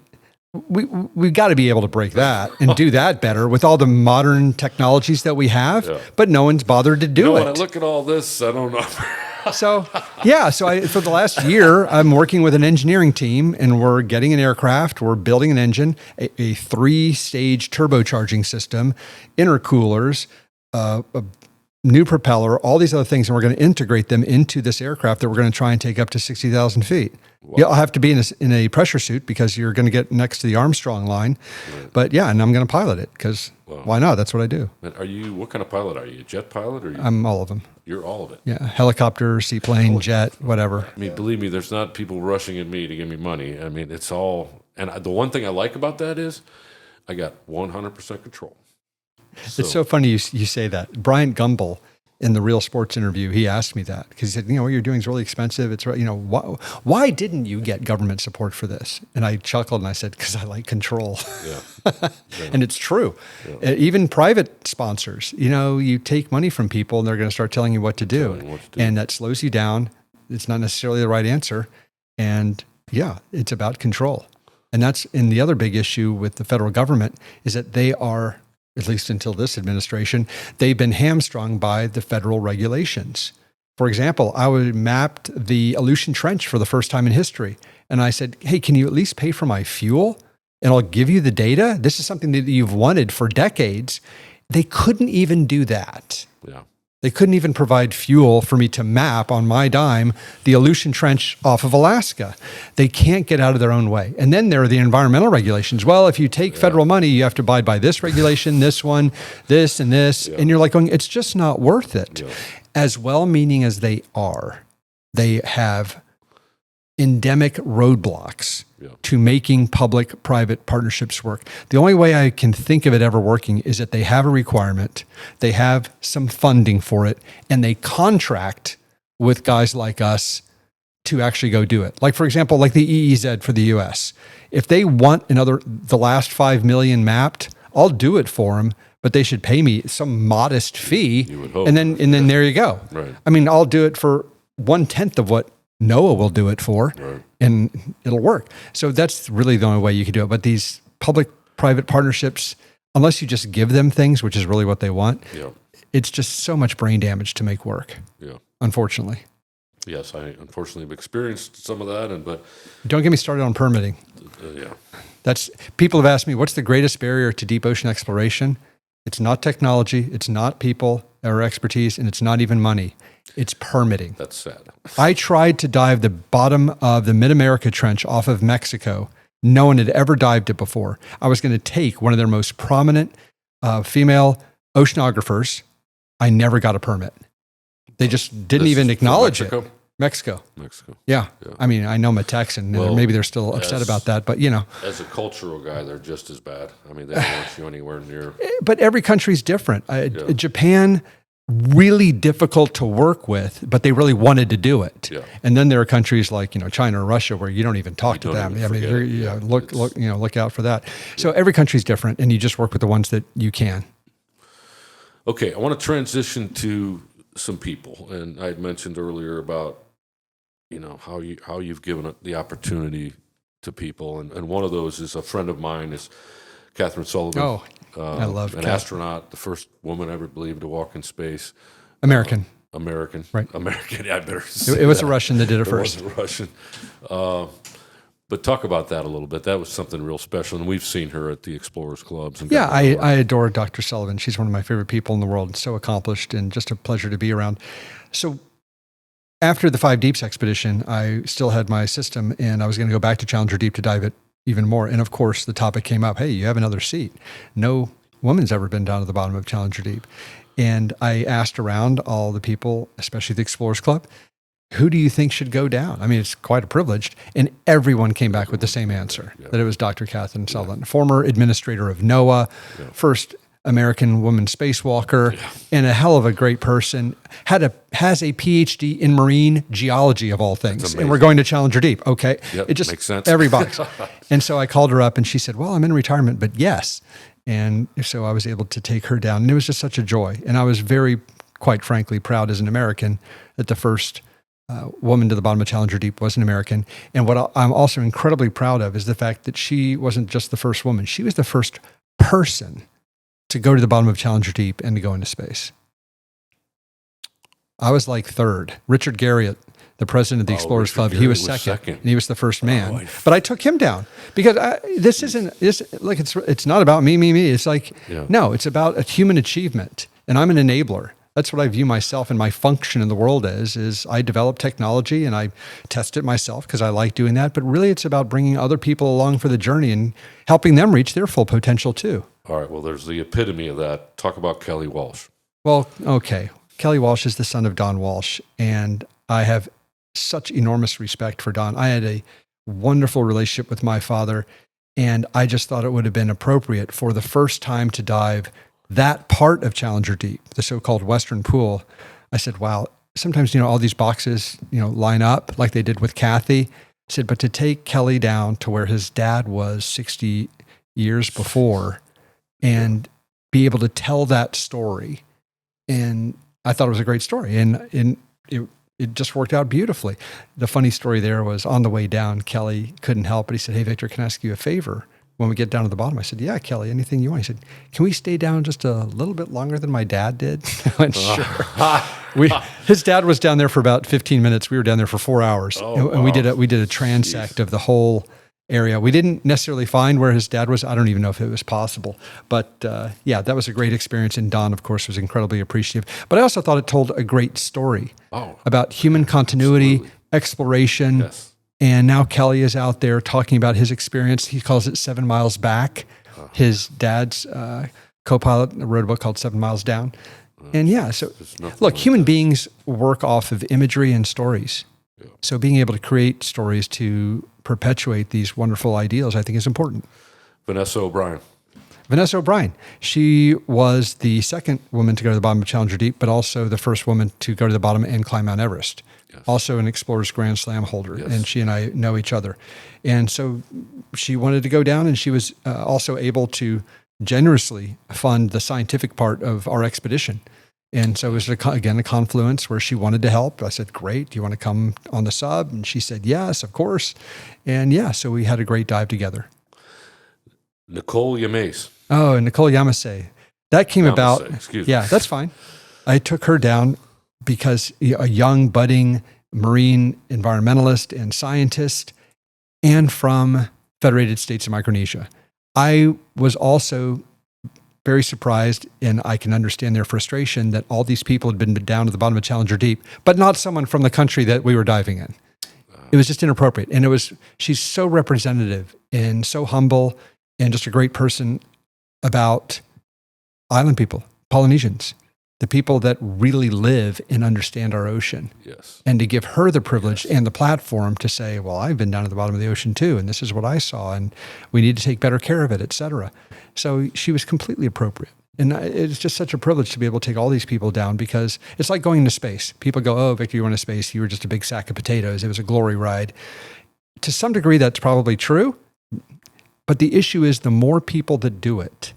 we've got to be able to break that and do that better with all the modern technologies that we have, but no one's bothered to do it. When I look at all this, I don't know. So for the last year, I'm working with an engineering team, and we're getting an aircraft, we're building an engine, a 3-stage turbocharging system, intercoolers, a new propeller, all these other things, and we're going to integrate them into this aircraft that we're going to try and take up to 60,000 feet. Wow. Yeah, I'll have to be in a pressure suit because you're going to get next to the Armstrong line. Right. But yeah, and I'm going to pilot it because why not? That's what I do. And what kind of pilot are you? A jet pilot? Or I'm all of them. You're all of it? Yeah, helicopter, seaplane, jet, whatever. I mean, believe me, there's not people rushing at me to give me money. I mean, it's all, and the one thing I like about that is I got 100% control. It's so funny you say that. Bryant Gumbel, in the Real Sports interview, he asked me that because he said, what you're doing is really expensive. It's why didn't you get government support for this? And I chuckled and I said, because I like control. Yeah. And it's true. Yeah. Even private sponsors, you take money from people and they're going to start telling you what to do. And that slows you down. It's not necessarily the right answer. And yeah, it's about control. And the other big issue with the federal government is that they are, at least until this administration, they've been hamstrung by the federal regulations. For example, I mapped the Aleutian Trench for the first time in history. And I said, hey, can you at least pay for my fuel? And I'll give you the data. This is something that you've wanted for decades. They couldn't even do that. Yeah. They couldn't even provide fuel for me to map on my dime the Aleutian Trench off of Alaska. They can't get out of their own way. And then there are the environmental regulations. Well, if you take federal money, you have to abide by this regulation, this one, this, and this. Yeah. And you're like going, it's just not worth it. Yeah. As well-meaning as they are, they have endemic roadblocks to making public-private partnerships work. The only way I can think of it ever working is that they have a requirement, they have some funding for it, and they contract with guys like us to actually go do it. Like, for example, like the EEZ for the U.S. If they want the last 5 million mapped, I'll do it for them, but they should pay me some modest fee. You would hope. And then there you go. Right. I mean, I'll do it for 1/10 of what NOAA will do it for, and it'll work. So that's really the only way you can do it. But these public-private partnerships, unless you just give them things, which is really what they want, it's just so much brain damage to make work, unfortunately. Yes, I unfortunately have experienced some of that. But don't get me started on permitting. People have asked me, what's the greatest barrier to deep ocean exploration? It's not technology, it's not people or expertise, and it's not even money. It's permitting. That's sad. I tried to dive the bottom of the Mid-America Trench off of Mexico No one had ever dived it before. I was going to take one of their most prominent female oceanographers. I never got a permit. They just didn't even acknowledge it. Mexico. Yeah. I mean, I know I'm a Texan. Well, maybe they're still upset about that, but as a cultural guy, they're just as bad. I mean, they don't want you anywhere near. But every country's different. Japan, really difficult to work with, but they really wanted to do it. Yeah. And then there are countries like China or Russia where you don't even talk to them. I mean, look out for that. So every country's different, and you just work with the ones that you can. Okay, I want to transition to some people, and I had mentioned earlier about how you've given the opportunity to people, and one of those is a friend of mine is Catherine Sullivan. Oh, I love an astronaut, the first woman ever believed to walk in space. American, right? American. Yeah, I better. It was a Russian that did it first. It was a Russian. But talk about that a little bit. That was something real special, and we've seen her at the Explorers Clubs. And I adore Dr. Sullivan. She's one of my favorite people in the world, so accomplished and just a pleasure to be around. So after the 5 Deeps expedition, I still had my system, and I was going to go back to Challenger Deep to dive it even more. And of course, the topic came up, hey, you have another seat. No woman's ever been down to the bottom of Challenger Deep. And I asked around all the people, especially the Explorers Club, who do you think should go down? I mean, it's quite a privilege. And everyone came back with the same answer, that it was Dr. Catherine Sullivan, former administrator of NOAA, first American woman spacewalker, and a hell of a great person, has a PhD in marine geology of all things. And we're going to Challenger Deep. Okay. Yep, it just makes sense. Every box. And so I called her up and she said, well, I'm in retirement, but yes. And so I was able to take her down, and it was just such a joy. And I was very, quite frankly, proud as an American that the first woman to the bottom of Challenger Deep was an American. And what I'm also incredibly proud of is the fact that she wasn't just the first woman. She was the first person to go to the bottom of Challenger Deep and to go into space. I was like third. Richard Garriott, the president of the Explorers Club, he was second, and he was the first man. But I took him down because it's not about me. It's like, no, it's about a human achievement, and I'm an enabler. That's what I view myself and my function in the world as, is I develop technology and I test it myself because I like doing that. But really it's about bringing other people along for the journey and helping them reach their full potential too. All right. Well, there's the epitome of that. Talk about Kelly Walsh. Well, okay. Kelly Walsh is the son of Don Walsh, and I have such enormous respect for Don. I had a wonderful relationship with my father, and I just thought it would have been appropriate for the first time to dive that part of Challenger Deep, the so-called Western Pool. I said, wow, sometimes, all these boxes, line up like they did with Kathy. I said, but to take Kelly down to where his dad was 60 years before and be able to tell that story. And I thought it was a great story. And it just worked out beautifully. The funny story there was on the way down, Kelly couldn't help, but he said, hey, Victor, can I ask you a favor? When we get down to the bottom, I said, yeah, Kelly, anything you want. He said, can we stay down just a little bit longer than my dad did? I went, sure. His dad was down there for about 15 minutes. We were down there for 4 hours. And we did a transect of the whole area. We didn't necessarily find where his dad was. I don't even know if it was possible. But that was a great experience. And Don, of course, was incredibly appreciative. But I also thought it told a great story about human continuity, exploration. Yes. And now Kelly is out there talking about his experience. He calls it 7 Miles Back. His dad's co-pilot wrote a book called 7 Miles Down. And so look, human beings work off of imagery and stories. Yeah. So being able to create stories to perpetuate these wonderful ideals, I think, is important. Vanessa O'Brien. She was the second woman to go to the bottom of Challenger Deep, but also the first woman to go to the bottom and climb Mount Everest. Yes. Also an Explorers Grand Slam holder, and she and I know each other. And so she wanted to go down, and she was also able to generously fund the scientific part of our expedition. And so it was, again, a confluence where she wanted to help. I said, great, do you want to come on the sub? And she said, yes, of course. And so we had a great dive together. Nicole Yamase. Oh, Nicole Yamase. That came about. Excuse me. Yeah, that's fine. I took her down because a young, budding marine environmentalist and scientist, and from Federated States of Micronesia. I was also very surprised, and I can understand their frustration that all these people had been down to the bottom of Challenger Deep, but not someone from the country that we were diving in. It was just inappropriate. And she's so representative and so humble and just a great person about island people, Polynesians, the people that really live and understand our ocean. Yes. And to give her the privilege and the platform to say, well, I've been down at the bottom of the ocean too, and this is what I saw, and we need to take better care of it, et cetera. So she was completely appropriate. And it's just such a privilege to be able to take all these people down, because it's like going into space. People go, oh, Victor, you went to space. You were just a big sack of potatoes. It was a glory ride. To some degree, that's probably true. But the issue is the more people that do it,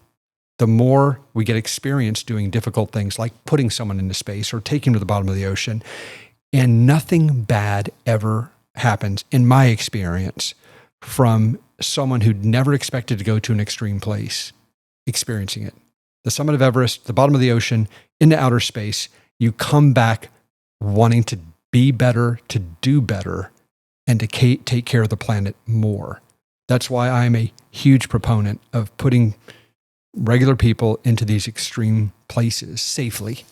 the more we get experience doing difficult things like putting someone into space or taking them to the bottom of the ocean. And nothing bad ever happens, in my experience, from someone who'd never expected to go to an extreme place experiencing it. The summit of Everest, the bottom of the ocean, into outer space, you come back wanting to be better, to do better, and to take care of the planet more. That's why I'm a huge proponent of putting regular people into these extreme places safely,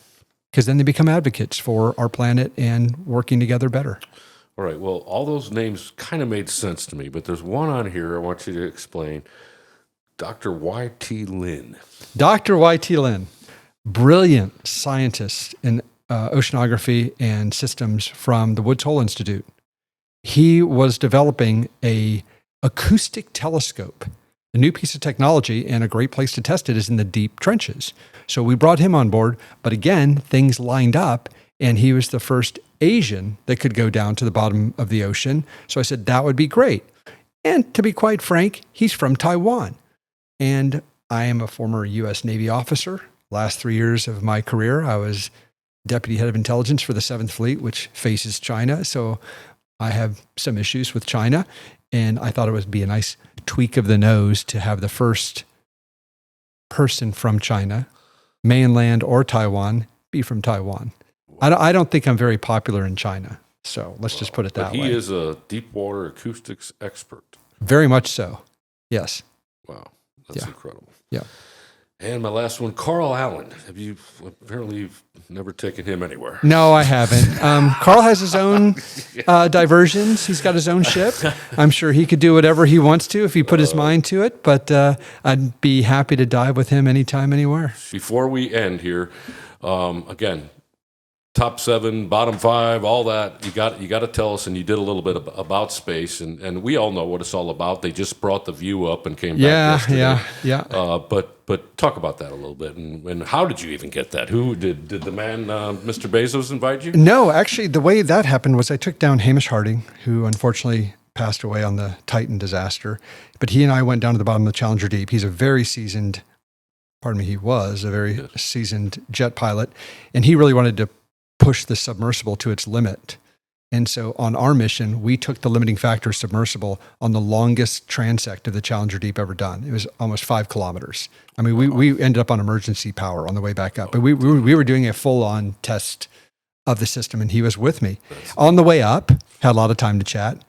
because then they become advocates for our planet and working together better. All right. Well, all those names kind of made sense to me, but there's one on here I want you to explain. Dr. Y.T. Lin. Dr. Y.T. Lin, brilliant scientist in oceanography and systems from the Woods Hole Institute. He was developing a acoustic telescope, a new piece of technology, and a great place to test it is in the deep trenches. So we brought him on board, but again, things lined up, and he was the first Asian that could go down to the bottom of the ocean. So I said, that would be great. And to be quite frank, he's from Taiwan. And I am a former U.S. Navy officer. Last 3 years of my career, I was deputy head of intelligence for the 7th Fleet, which faces China. So I have some issues with China. And I thought it would be a nice tweak of the nose to have the first person from China, mainland or Taiwan, be from Taiwan. I don't think I'm very popular in China. So let's just put it that way. He is a deep water acoustics expert. Very much so. Yes. Wow. That's incredible. Yeah. And my last one, Carl Allen. Apparently you've never taken him anywhere. No, I haven't. Carl has his own diversions. He's got his own ship. I'm sure he could do whatever he wants to if he put his mind to it, but I'd be happy to dive with him anytime, anywhere. Before we end here, again, top 7, bottom 5, all that, you got to tell us, and you did a little bit about space, and we all know what it's all about. They just brought the View up and came back yesterday. Yeah. But talk about that a little bit, and how did you even get that? Who did the man, Mr. Bezos, invite you? No, actually, the way that happened was I took down Hamish Harding, who unfortunately passed away on the Titan disaster, but he and I went down to the bottom of the Challenger Deep. He's a very seasoned, he was a very seasoned jet pilot, and he really wanted to push the submersible to its limit. And so on our mission, we took the limiting factor submersible on the longest transect of the Challenger Deep ever done. It was almost 5 kilometers. I mean, we ended up on emergency power on the way back up, but we were doing a full-on test of the system, and he was with me. On the way up, had a lot of time to chat.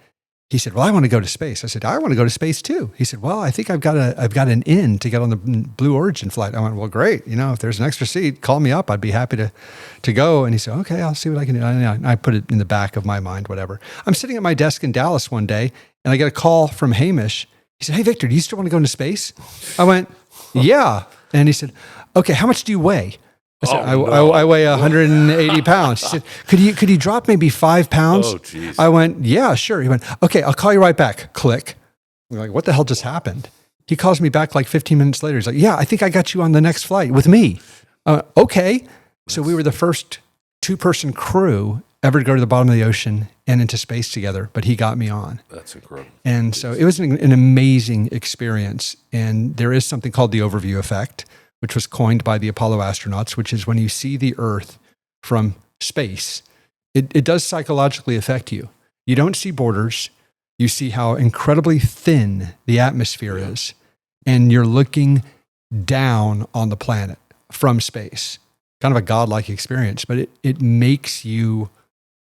He said, well, I want to go to space. I said, I want to go to space too. He said, well, I think I've got an in to get on the Blue Origin flight. I went, well, great. If there's an extra seat, call me up. I'd be happy to go. And he said, okay, I'll see what I can do. And I put it in the back of my mind, whatever. I'm sitting at my desk in Dallas one day, and I get a call from Hamish. He said, hey, Victor, do you still want to go into space? I went, yeah. And he said, okay, how much do you weigh? I said, I weigh 180 pounds. He said, could you drop maybe 5 pounds? Oh, geez. I went, yeah, sure. He went, okay, I'll call you right back. Click. I'm like, what the hell just happened? He calls me back like 15 minutes later. He's like, yeah, I think I got you on the next flight with me. Okay. So we were the first 2-person crew ever to go to the bottom of the ocean and into space together, but he got me on. That's incredible. And so it was an amazing experience. And there is something called the overview effect, which was coined by the Apollo astronauts, which is when you see the Earth from space, it does psychologically affect you. You don't see borders. You see how incredibly thin the atmosphere is, and you're looking down on the planet from space. Kind of a godlike experience, but it makes you,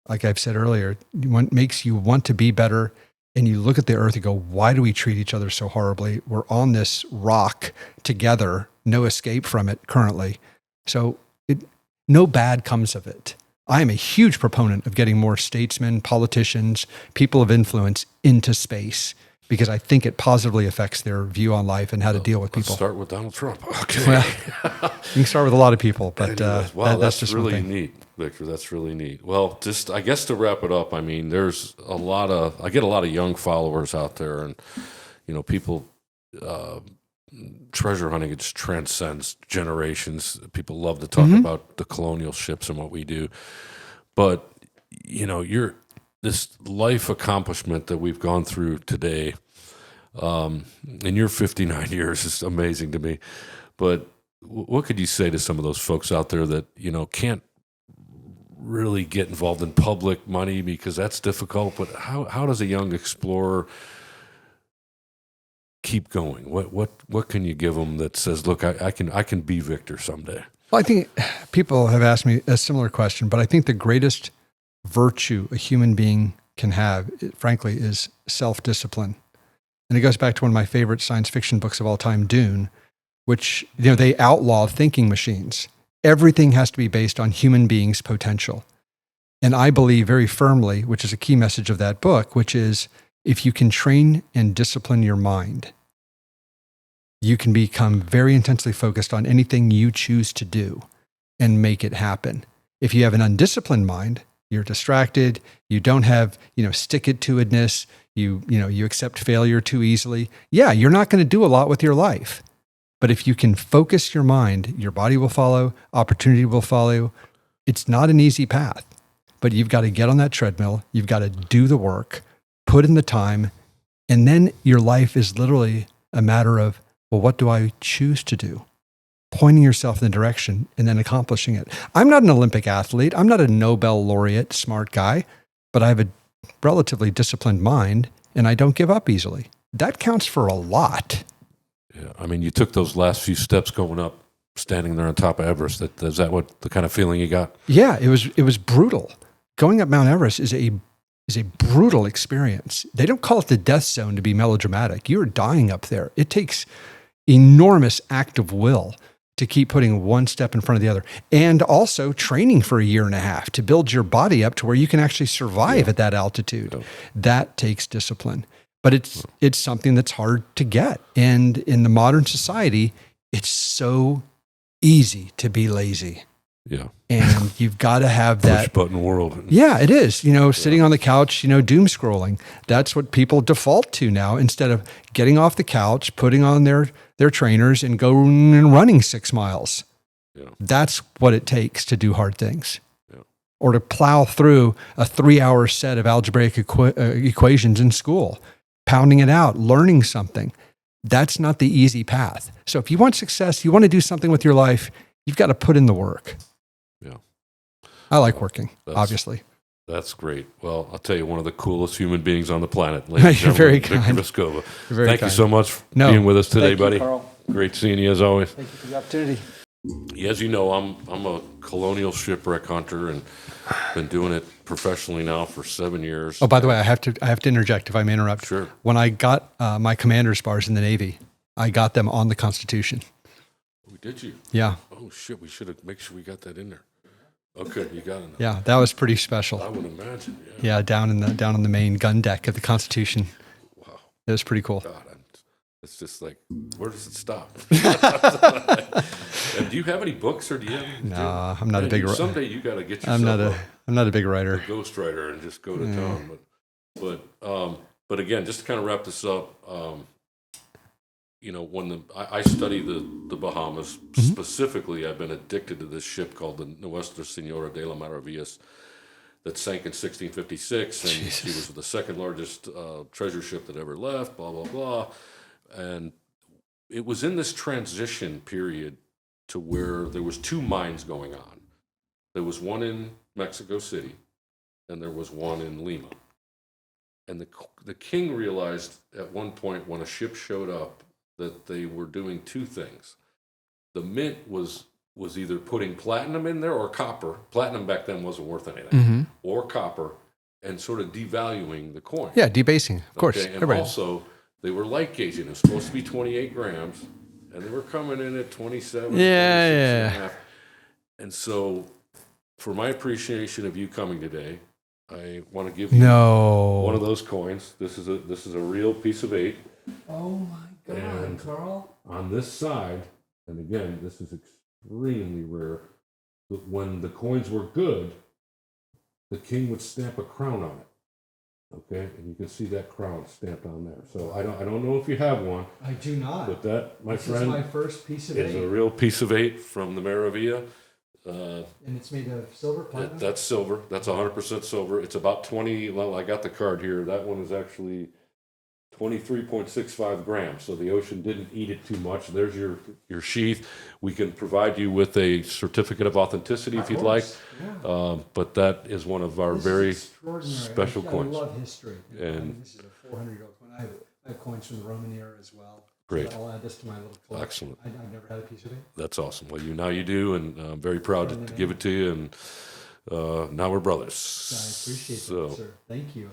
like I've said earlier, makes you want to be better. And you look at the Earth and go, why do we treat each other so horribly? We're on this rock together, no escape from it currently. So no bad comes of it. I am a huge proponent of getting more statesmen, politicians, people of influence into space because I think it positively affects their view on life and how to deal with Let's people. start with Donald Trump. Okay. Well, you can start with a lot of people, but Anyways, wow, that's that's just one really thing. neat, Victor. That's really neat. Well, just I guess to wrap it up, I mean, there's I get a lot of young followers out there, and people treasure hunting. It just transcends generations. People love to talk about the colonial ships and what we do, but you're this life accomplishment that we've gone through today. In your 59 years is amazing to me, but what could you say to some of those folks out there that can't really get involved in public money because that's difficult? But how does a young explorer keep going? What can you give them that says, look, I can be Victor someday? Well, I think people have asked me a similar question, but I think the greatest virtue a human being can have, frankly, is self-discipline. And it goes back to one of my favorite science fiction books of all time, Dune, which, they outlaw thinking machines. Everything has to be based on human beings' potential. And I believe very firmly, which is a key message of that book, which is if you can train and discipline your mind, you can become very intensely focused on anything you choose to do and make it happen. If you have an undisciplined mind, you're distracted, you don't have, stick-it-to-itness, you accept failure too easily. Yeah, you're not going to do a lot with your life. But if you can focus your mind, your body will follow, opportunity will follow. It's not an easy path, but you've got to get on that treadmill. You've got to do the work, put in the time, and then your life is literally a matter of, well, what do I choose to do? Pointing yourself in the direction and then accomplishing it. I'm not an Olympic athlete. I'm not a Nobel laureate, smart guy, but I have a relatively disciplined mind and I don't give up easily. That counts for a lot. Yeah, I mean, you took those last few steps going up, standing there on top of Everest. Is that what the kind of feeling you got? Yeah, it was brutal. Going up Mount Everest is a brutal experience. They don't call it the death zone to be melodramatic. You're dying up there. It takes enormous act of will to keep putting one step in front of the other, and also training for a year and a half to build your body up to where you can actually survive at that altitude. Yeah. That takes discipline, but it's something that's hard to get. And in the modern society, it's so easy to be lazy. Yeah. And you've got to have that push button world. Yeah, it is. Sitting on the couch, doom scrolling. That's what people default to now instead of getting off the couch, putting on their trainers and going and running 6 miles. Yeah. That's what it takes to do hard things. Yeah. Or to plow through a 3-hour set of algebraic equations in school, pounding it out, learning something. That's not the easy path. So if you want success, you want to do something with your life, you've got to put in the work. Yeah. I like working, obviously. That's great. Well, I'll tell you, one of the coolest human beings on the planet, ladies and You're gentlemen, very kind. Victor Vescovo. Thank you so much for being with us today, buddy. Carl. Great seeing you as always. Thank you for the opportunity. As you know, I'm a colonial shipwreck hunter and been doing it professionally now for 7 years. Oh, by the way, I have to interject if I may interrupt. Sure. When I got my commander's bars in the Navy, I got them on the Constitution. Oh, did you? Yeah. Oh shit! We should have make sure we got that in there. Okay, you got it. Yeah, that was pretty special. I would imagine. Yeah, down on the main gun deck of the Constitution. Wow, it was pretty cool. God, it's just like, where does it stop? And do you have any books, or do you have? No, I'm not a big writer. Someday you got to get yourself. I'm not a big writer. A ghostwriter and just go to town. But again, just to kind of wrap this up. When I study the Bahamas, specifically, I've been addicted to this ship called the Nuestra Senora de la Maravillas that sank in 1656, and Jesus. she was the second largest treasure ship that ever left, blah, blah, blah. And it was in this transition period to where there was 2 mines going on. There was one in Mexico City, and there was one in Lima. And the king realized at one point when a ship showed up that they were doing 2 things. The mint was either putting platinum in there or copper. Platinum back then wasn't worth anything. Or copper, and sort of devaluing the coin. Yeah, debasing, of course. And also, they were light gauging. It was supposed to be 28 grams, and they were coming in at 27, 26 and a half. And so for my appreciation of you coming today, I want to give you No. one of those coins. This is a real piece of 8. Oh my God, And Carl. on this side, and again, this is extremely rare, but when the coins were good, the king would stamp a crown on it. Okay, and you can see that crown stamped on there. So I don't know if you have one, I do not. but that, my This friend, is my first piece of is a 8. real piece of 8 from the Maravilla. And it's made of silver platinum? That's silver. That's 100% silver. It's about 20. Well, I got the card here. That one is actually 23.65 grams. So the ocean didn't eat it too much. There's your sheath. We can provide you with a certificate of authenticity if you'd like. Yeah. But that is one of our This very is extraordinary. special coins. I love history. And this is a 400-year-old coin. I have coins from the Roman era as well. Great. So I'll add this to my little collection. Excellent. I've never had a piece of it. That's awesome. Well, now you do, and I'm very proud to give it to you. And now we're brothers. I appreciate So, that, sir. Thank you.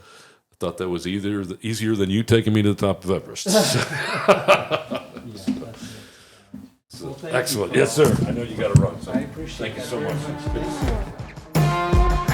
I thought that was easier than you taking me to the top of Everest. Yeah, that's it. Well, thank Excellent. you, Yes, sir. I know you got to run. So I appreciate thank you that so very much. much.